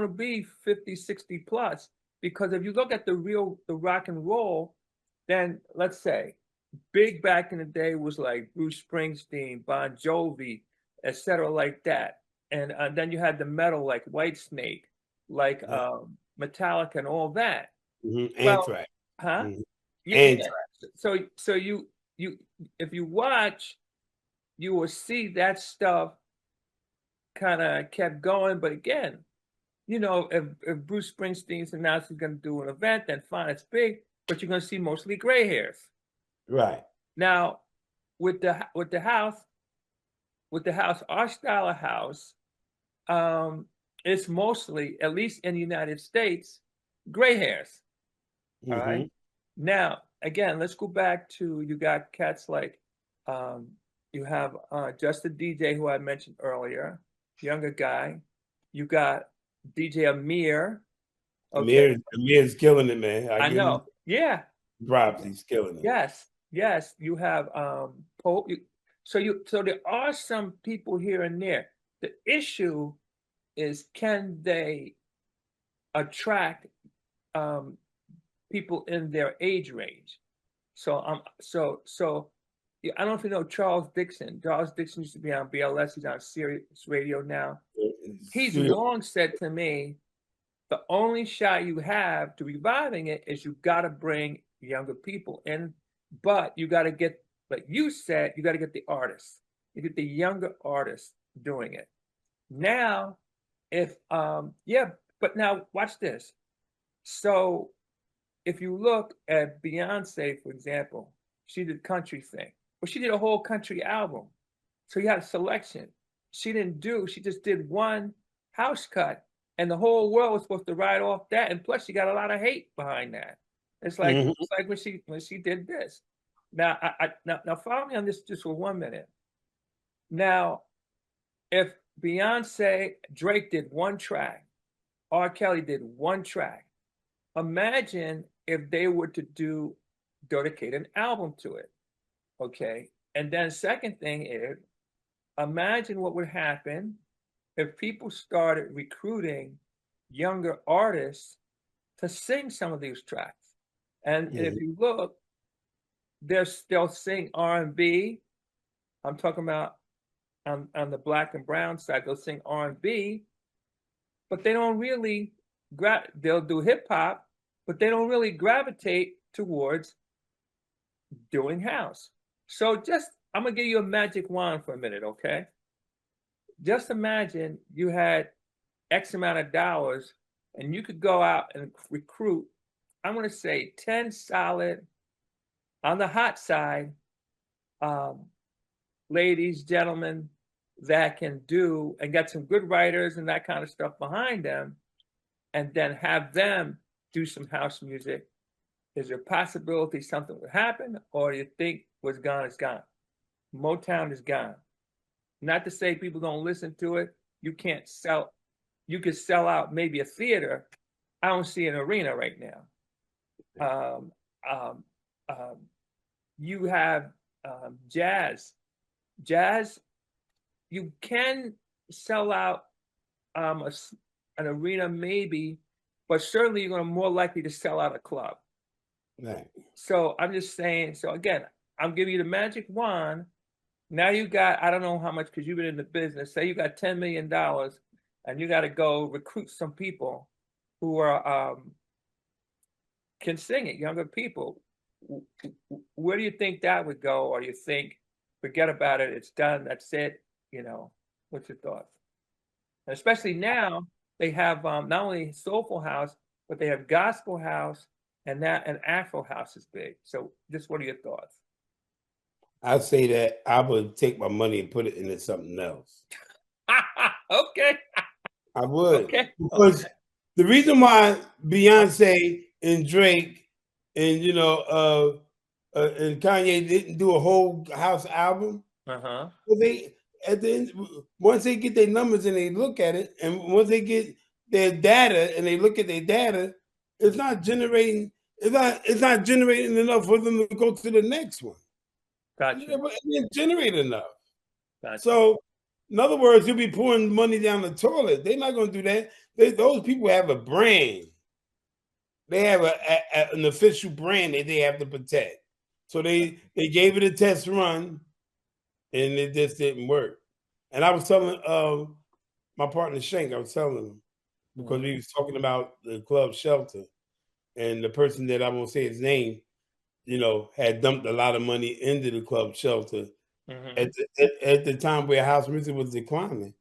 be 50, 60 plus, because if you look at the rock and roll, then let's say big back in the day was like Bruce Springsteen, Bon Jovi, etc., like that. And then you had the metal like Whitesnake, like Metallica and all that. Anthrax. Anthrax. So you if you watch, you will see that stuff kind of kept going. But again, you know, if Bruce Springsteen's announced he's going to do an event, then fine, it's big, but you're going to see mostly gray hairs. Right. Now, with the house, our style of house, it's mostly, at least in the United States, gray hairs. All right. Now, again, let's go back to, you got cats like, you have just a DJ who I mentioned earlier, younger guy. You got DJ Amir, Okay. Amir's killing it, man. I give him know. Yeah. props. He's killing it. Yes. Yes. You have Pope. So there are some people here and there. The issue is, can they attract people in their age range? So yeah, I don't know if you know Charles Dixon. Charles Dixon used to be on BLS. He's on Sirius Radio now. He's long said to me, the only shot you have to reviving it is you got to bring younger people in, but you got to get, like you said, you got to get the artists. You get the younger artists doing it. Now, but now watch this. So if you look at Beyonce, for example, she did country thing, but she did a whole country album. So you had a selection. She just did one house cut, and the whole world was supposed to ride off that. And plus, she got a lot of hate behind that. It's like when she did this. Now, now follow me on this just for 1 minute. Now, if Beyonce, Drake did one track, R. Kelly did one track, imagine if they were to dedicate an album to it, okay? And then second thing is, imagine what would happen if people started recruiting younger artists to sing some of these tracks. And if you look, they'll sing R&B. I'm talking about on the black and brown side, they'll sing R&B, but they don't really they'll do hip hop, but they don't really gravitate towards doing house. So I'm gonna give you a magic wand for a minute, okay? Just imagine you had X amount of dollars and you could go out and recruit, I'm gonna say 10 solid, on the hot side, ladies, gentlemen, that can do and get some good writers and that kind of stuff behind them, and then have them do some house music. Is there a possibility something would happen, or do you think what's gone is gone? Motown is gone. Not to say people don't listen to it. You could sell out maybe a theater. I don't see an arena right now. You have jazz. Jazz, you can sell out an arena maybe, but certainly you're going to more likely to sell out a club. Right. So I'm just saying, so again, I'm giving you the magic wand. Now you got, I don't know how much, because you've been in the business, say you got $10 million and you got to go recruit some people who are can sing it, younger people. Where do you think that would go? Or do you think, forget about it, it's done, that's it? You know, what's your thoughts? And especially now, they have not only Soulful House, but they have Gospel House, and Afro House is big. So just what are your thoughts? I'd say that I would take my money and put it into something else. Okay. I would. Okay. Because the reason why Beyonce and Drake and and Kanye didn't do a whole house album, well, they at the end, once they get their numbers and they look at it, and once they get their data and they look at their data, it's not generating. It's not generating enough for them to go to the next one. Gotcha. It didn't generate enough. Gotcha. So, in other words, you'll be pouring money down the toilet. They're not going to do that. Those people have a brand. They have an official brand that they have to protect. So they gave it a test run, and it just didn't work. And I was telling my partner Shank, I was telling him, because we was talking about the club shelter, and the person that I won't say his name, had dumped a lot of money into the club shelter at the time where house music was declining.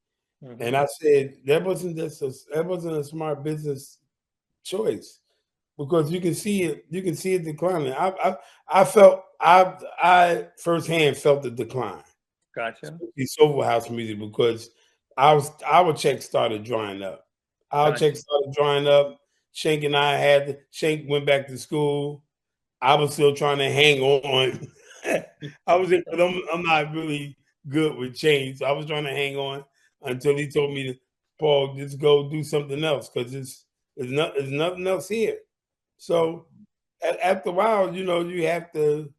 And I said that wasn't a smart business choice, because you can see it declining. I firsthand felt the decline. Gotcha. The Soulful house music, because our checks started drying up. Checks started drying up. Shank and I Shank went back to school. I was still trying to hang on. I'm not really good with change. So I was trying to hang on until he told me to, Paul, just go do something else, because it's There's nothing else here. So after a while, you have to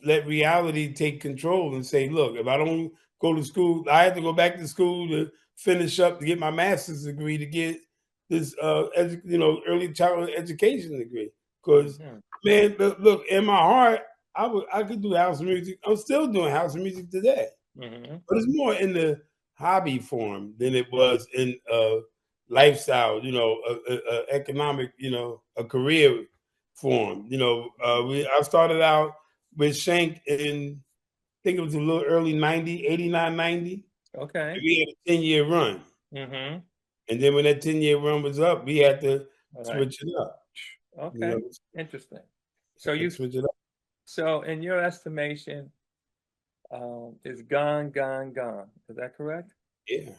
let reality take control and say, look, if I don't go to school, I have to go back to school to finish up to get my master's degree to get this early childhood education degree. Because man, look, in my heart, I could do house music. I'm still doing house music today, but it's more in the hobby form than it was in lifestyle, economic, a career form. I started out with Shank in, I think it was a little early 90, 89, 90. Okay. We had a 10-year run. And then when that 10-year run was up, we had to switch it up. Okay. Interesting. So you switch it up. So in your estimation, it's gone. Is that correct? Yeah.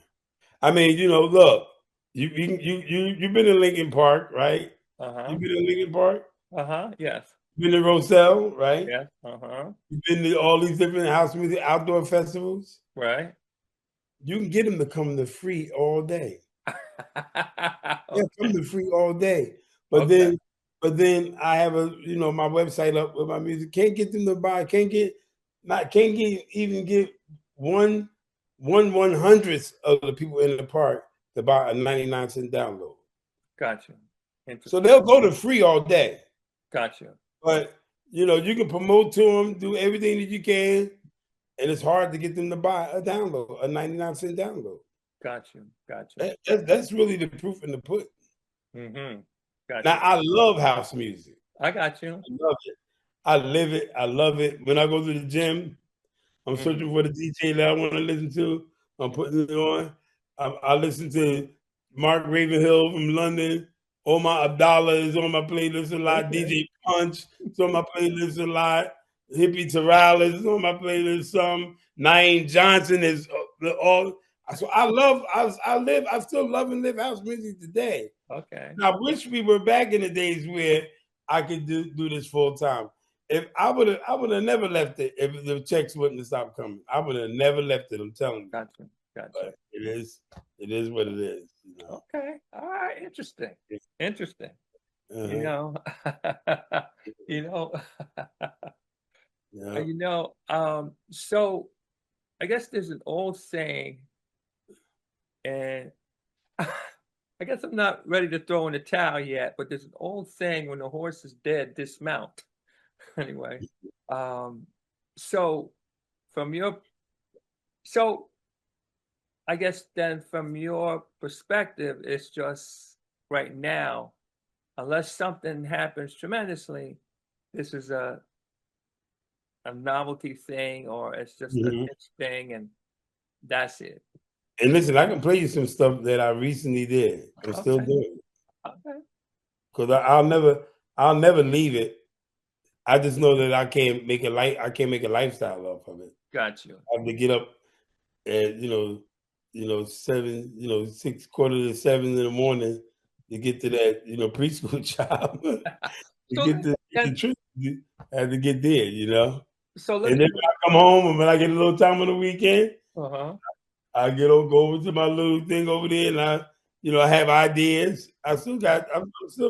I mean, look, you've been in Lincoln Park, right? You've been in Lincoln Park? Yes. You've been to Roselle, right? Yes. You've been to all these different house music outdoor festivals. Right. You can get them to come to free all day. Yeah, come to free all day. But then I have my website up with my music. Can't get them to buy. Can't even get one 1/100th of the people in the park to buy a 99-cent download. Gotcha. So they'll go to free all day. Gotcha. But you can promote to them, do everything that you can, and it's hard to get them to buy a download, a 99-cent download. Gotcha. That's really the proof in the pudding. Gotcha. Now I love house music. I got you. I love it. I live it. I love it. When I go to the gym, I'm searching for the DJ that I want to listen to. I'm putting it on. I listen to Mark Ravenhill from London. Omar Abdallah is on my playlist a lot. DJ Punch is on my playlist a lot. Hippie Terrell is on my playlist some. Naeem Johnson is all. So I still love and live house music today. Okay. Now, I wish we were back in the days where I could do this full time. If I would have never left it if the checks wouldn't have stopped coming. I would have never left it. I'm telling you. Gotcha. But it is what it is. Okay. All right. Interesting. So I guess there's an old saying, and I guess I'm not ready to throw in the towel yet, but there's an old saying, when the horse is dead, dismount. Anyway, so I guess then from your perspective, it's just right now, unless something happens tremendously, this is a novelty thing, or it's just a niche thing, and that's it. And listen, I can play you some stuff that I recently did. I'm still doing it. Okay. Because I'll never leave it. I just know that I can't make a lifestyle off of it. Got you. I have to get up at 6, quarter to 7 in the morning to get to that preschool child. I have to get there, So and then when I come home and when I get a little time on the weekend, I go over to my little thing over there, and I have ideas. I'm still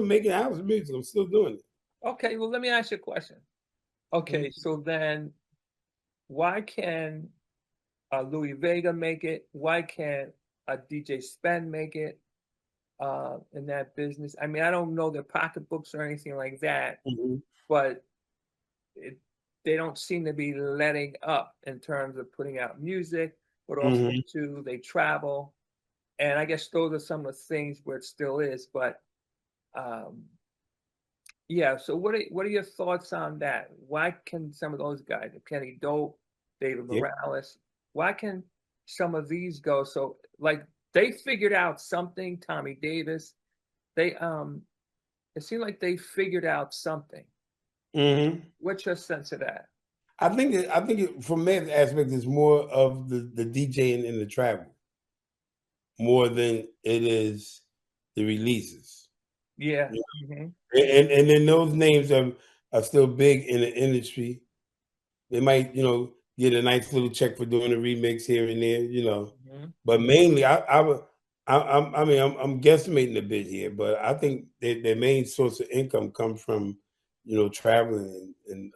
making house music. I'm still doing it. Okay, well, let me ask you a question. Okay, so then why can Louis Vega make it? Why can't DJ Spen make it in that business? I mean, I don't know their pocketbooks or anything like that, but they don't seem to be letting up in terms of putting out music, but also too, they travel. And I guess those are some of the things where it still is, but yeah, so what are your thoughts on that? Why can some of those guys, Kenny Dope, David Morales, why can some of these go? So like they figured out something, Tommy Davis, it seemed like they figured out something. What's your sense of that? I think from that aspect, it's more of the DJing and the travel more than it is the releases. Yeah. And then those names are still big in the industry. They might, get a nice little check for doing a remix here and there, But mainly, I I mean, I'm guesstimating a bit here, but I think their main source of income comes from, traveling and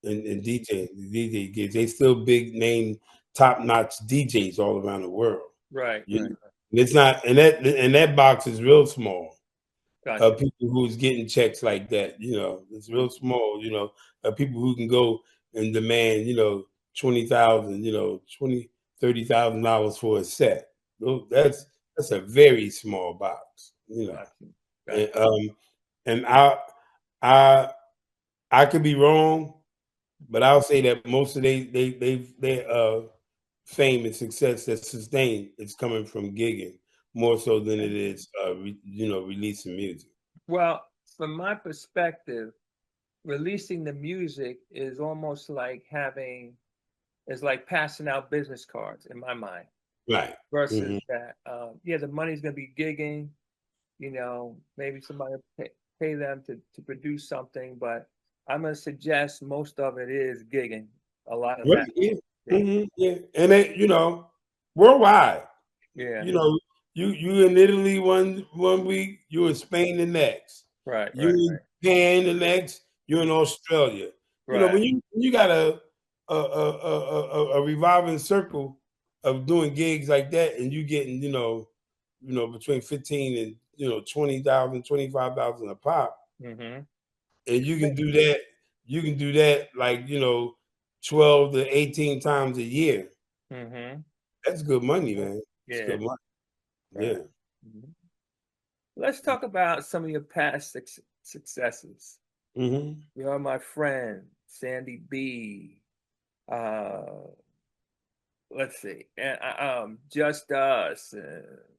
DJing, the DJ gigs. They still big name, top notch DJs all around the world. Right. You know? It's not, and that box is real small. Gotcha. People who's getting checks like that, it's real small. People who can go and demand, 20,000, $30,000 for a set. That's a very small box, Gotcha. and I could be wrong, but I'll say that most of their fame and success that's sustained is coming from gigging more so than it is releasing music. Well, from my perspective, releasing the music is almost like passing out business cards in my mind. Right. Versus that, the money's gonna be gigging. Maybe somebody pay them to produce something, but I'm gonna suggest most of it is gigging. A lot of that. Yeah. And they, worldwide. Yeah. You in Italy one week, you in Spain the next. Right. You in Japan the next. You in Australia. Right. When you got a revolving circle of doing gigs like that, and you getting between 15 and 20,000, 25,000 a pop, and you can do that. You can do that like 12 to 18 times a year. That's good money, man. It's good money. Right. Yeah. Let's talk about some of your past successes. You're my friend, Sandy B. Let's see, and Just Us.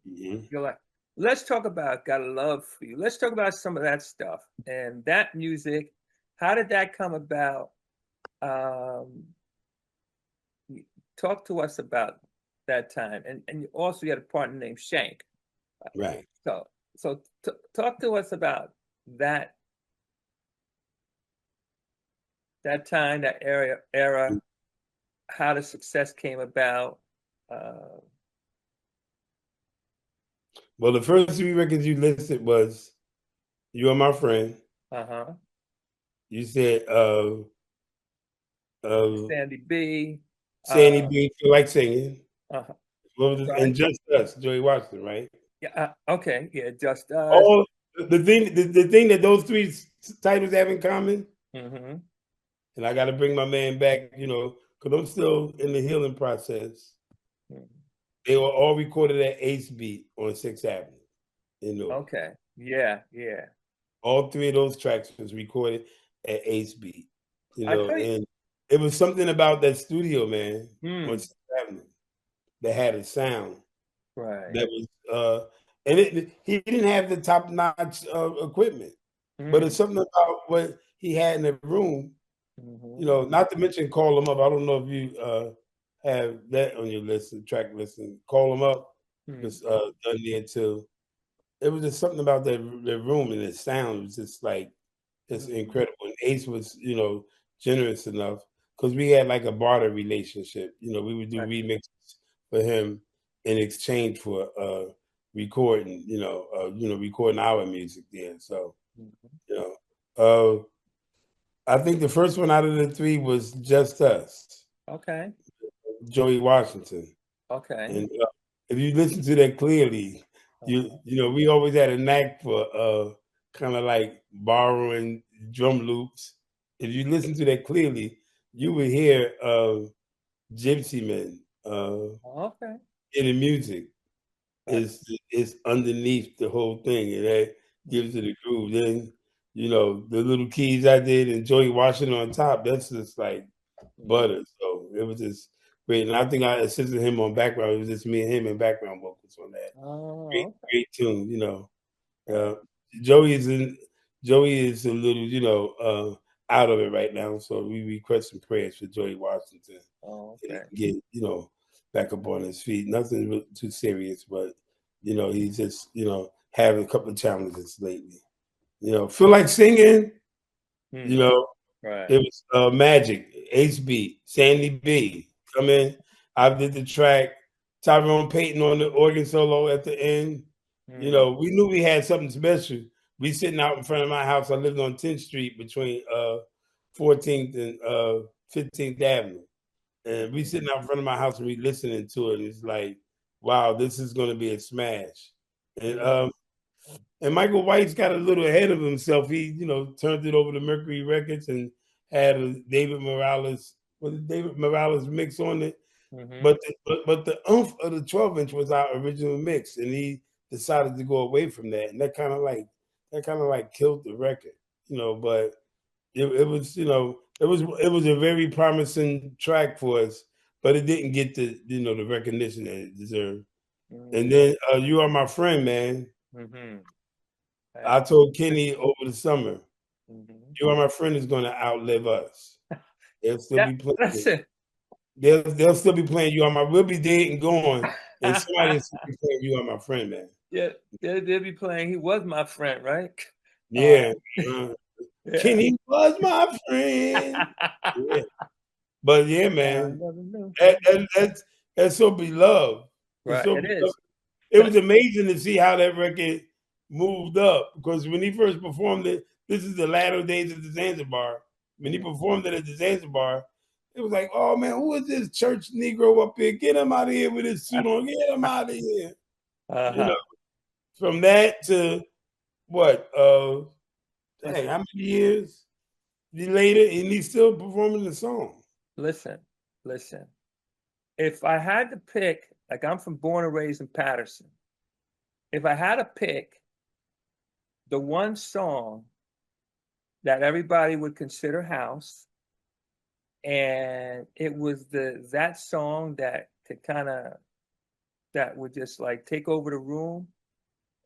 You're like, let's talk about Got a Love for You. Let's talk about some of that stuff and that music. How did that come about? Talk to us about that time, and also you had a partner named Shank. Right. So talk to us about that time, that era, how the success came about. Well, the first 3 records you listed was You Are My Friend. You said Sandy B. Sandy B. Feel Like Singing. Right. And Just Us, Joey Washington, right? Yeah. Okay. Yeah. Just Us. All the thing that those 3 titles have in common. And I got to bring my man back, because I'm still in the healing process. They were all recorded at Ace Beat on 6th Avenue. Okay. Yeah. All 3 of those tracks was recorded at Ace Beat. And it was something about that studio, man, on 6th Avenue that had a sound. Right. That was and he didn't have the top-notch equipment. But it's something about what he had in the room. Not to mention Call Him Up. I don't know if you have that on your list, track list. Call Him Up was done there too. It was just something about the room and the sound was just like it's incredible. And Ace was, generous enough because we had like a barter relationship. We would do remixes for him in exchange for recording, recording our music there. So, I think the first one out of the 3 was Just Us. Okay. Joey Washington. Okay. And if you listen to that clearly, we always had a knack for kind of like borrowing drum loops. If you listen to that clearly, you would hear Gypsy Men in the music. Is underneath the whole thing, and that gives it a groove. Then the little keys I did and Joey Washington on top, that's just like butter. So it was just great. And I think I assisted him on background. It was just me and him in background vocals on that. Great tune, Joey is a little, out of it right now. So we request some prayers for Joey Washington. Get, back up on his feet. Nothing too serious, but he's just, having a couple of challenges lately. Feel Like Singing, Right. It was Magic, Ace Beat, Sandy B. Come in. I did the track Tyrone Payton on the organ solo at the end. You know, we knew we had something special. We sitting out in front of my house. I lived on 10th Street between 14th and 15th Avenue. And we sitting out in front of my house and we listening to it. It's like, wow, this is going to be a smash. And Michael White's got a little ahead of himself. He, you know, turned it over to Mercury Records and had a David Morales mix on it. But the oomph of the 12-inch was our original mix, and he decided to go away from that, and that kind of like killed the record, you know. But it was, you know, it was a very promising track for us, but it didn't get the, you know, the recognition that it deserved. And then You Are My Friend, man. I told Kenny over the summer, You Are My Friend is going to outlive us. They'll still be playing it. They'll still be playing You Are My. We'll be dead and gone, and somebody will still be playing You Are My Friend, man. Yeah, they'll be playing He Was My Friend, right? Yeah. Kenny was my friend. Yeah. But yeah, man, that's so beloved. Right, So it is. It was amazing to see how that record moved up, because when he first performed it, this is the latter days of the Zanzibar. When he performed it at the Zanzibar, it was like, oh man, who is this church Negro up here? Get him out of here with his suit on. Get him out of here. You know, from that to what? Dang, how many years later, and he's still performing the song. Listen. If I had to pick, like, I'm born and raised in Patterson. If I had to pick the one song that everybody would consider house, and it was that song that would just like take over the room,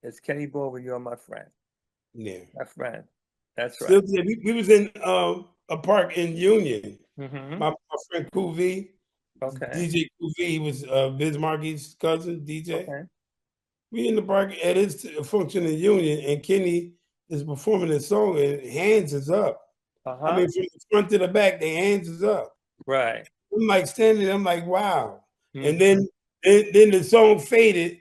it's Kenny Bova, You're My Friend. Yeah. My friend. That's right. We was in a park in Union. My friend Kuvi, DJ Kuvi, he was Biz Markie's cousin, DJ. Okay. We in the park at his function in Union, and Kenny is performing this song, and hands is up. I mean, from the front to the back, their hands is up. Right. I'm like standing there, I'm like, wow. And then the song faded.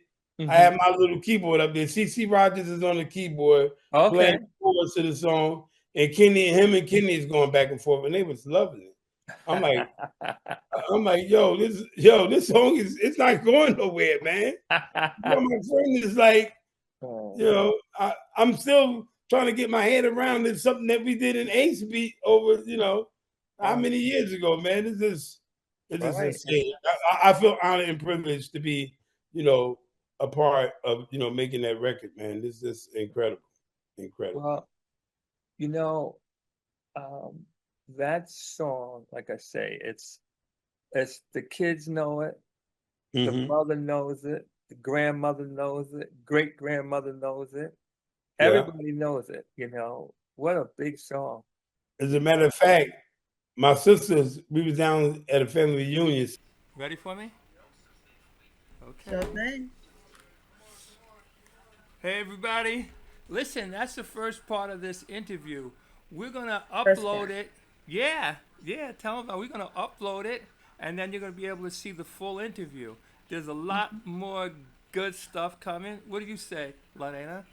I have my little keyboard up there. CC Rogers is on the keyboard playing the chorus to the song, and him and Kenny is going back and forth, and they was loving it. I'm like, yo, this song it's not going nowhere, man. You know, my friend is like, you know, I'm still trying to get my head around this, something that we did in Ace beat over, you know, how many years ago, man? It's just insane. I feel honored and privileged to be, you know, a part of, you know, making that record, man. This is incredible. Well, you know, that song, like I say, it's the kids know it, the mother knows it, the grandmother knows it, great grandmother knows it, everybody knows it. You know, what a big song. As a matter of fact, my sisters, we was down at a family reunion. Ready for me? Okay. Sure thing. Hey everybody, listen, that's the first part of this interview. We're gonna upload it. Yeah, tell them about. We're gonna upload it, and then you're gonna be able to see the full interview. There's a lot more good stuff coming. What do you say, LaReina?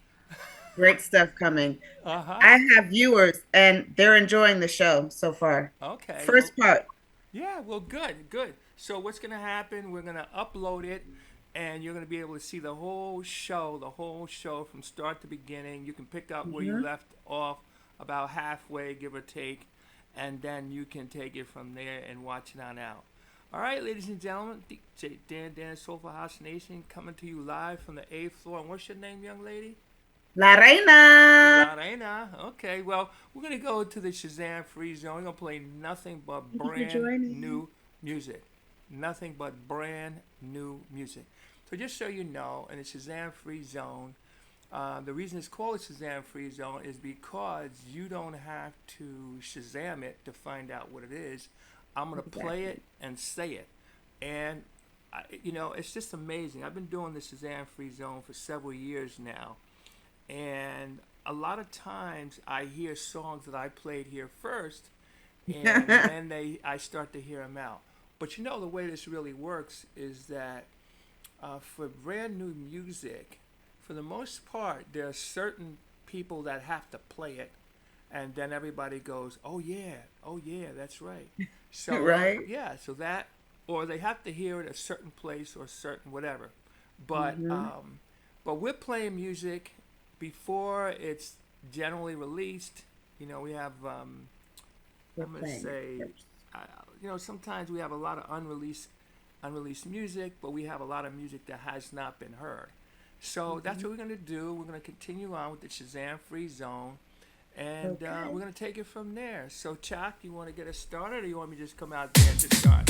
Great stuff coming. I have viewers, and they're enjoying the show so far. Okay. First part. Yeah, well, good. So what's gonna happen? We're gonna upload it, and you're gonna be able to see the whole show from start to beginning. You can pick up where you left off, about halfway, give or take, and then you can take it from there and watch it on out. All right, ladies and gentlemen, DJ Dan, Soulful House Nation, coming to you live from the 8th floor. And what's your name, young lady? LaReina. Okay, well, we're going to go to the Shazam Free Zone. We're going to play nothing but brand new music. Nothing but brand new music. So just so you know, in the Shazam Free Zone, the reason it's called a Shazam Free Zone is because you don't have to Shazam it to find out what it is. I'm going to play it and say it. And, you know, it's just amazing. I've been doing the Shazam Free Zone for several years now. And a lot of times I hear songs that I played here first, and then I start to hear them out. But you know, the way this really works is that For brand new music, for the most part, there are certain people that have to play it, and then everybody goes, oh yeah, that's right. So Right. so that, or they have to hear it a certain place or certain whatever. But we're playing music before it's generally released. We have I'm gonna say, sometimes we have a lot of unreleased music, but we have a lot of music that has not been heard. So that's what we're going to do. We're going to continue on with the Shazam Free Zone, and we're going to take it from there. So, Chuck, you want to get us started, or you want me to just come out there and just start?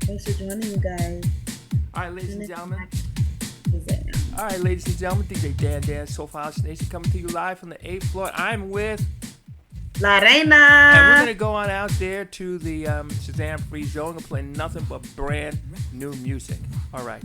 Thanks for joining you guys. All right, ladies and gentlemen. All right, ladies and gentlemen, DJ Dan, Soulful House Nation, coming to you live from the 8th floor. I'm with LaReina. And we're going to go on out there to the Shazam Free Zone and play nothing but brand new music. All right.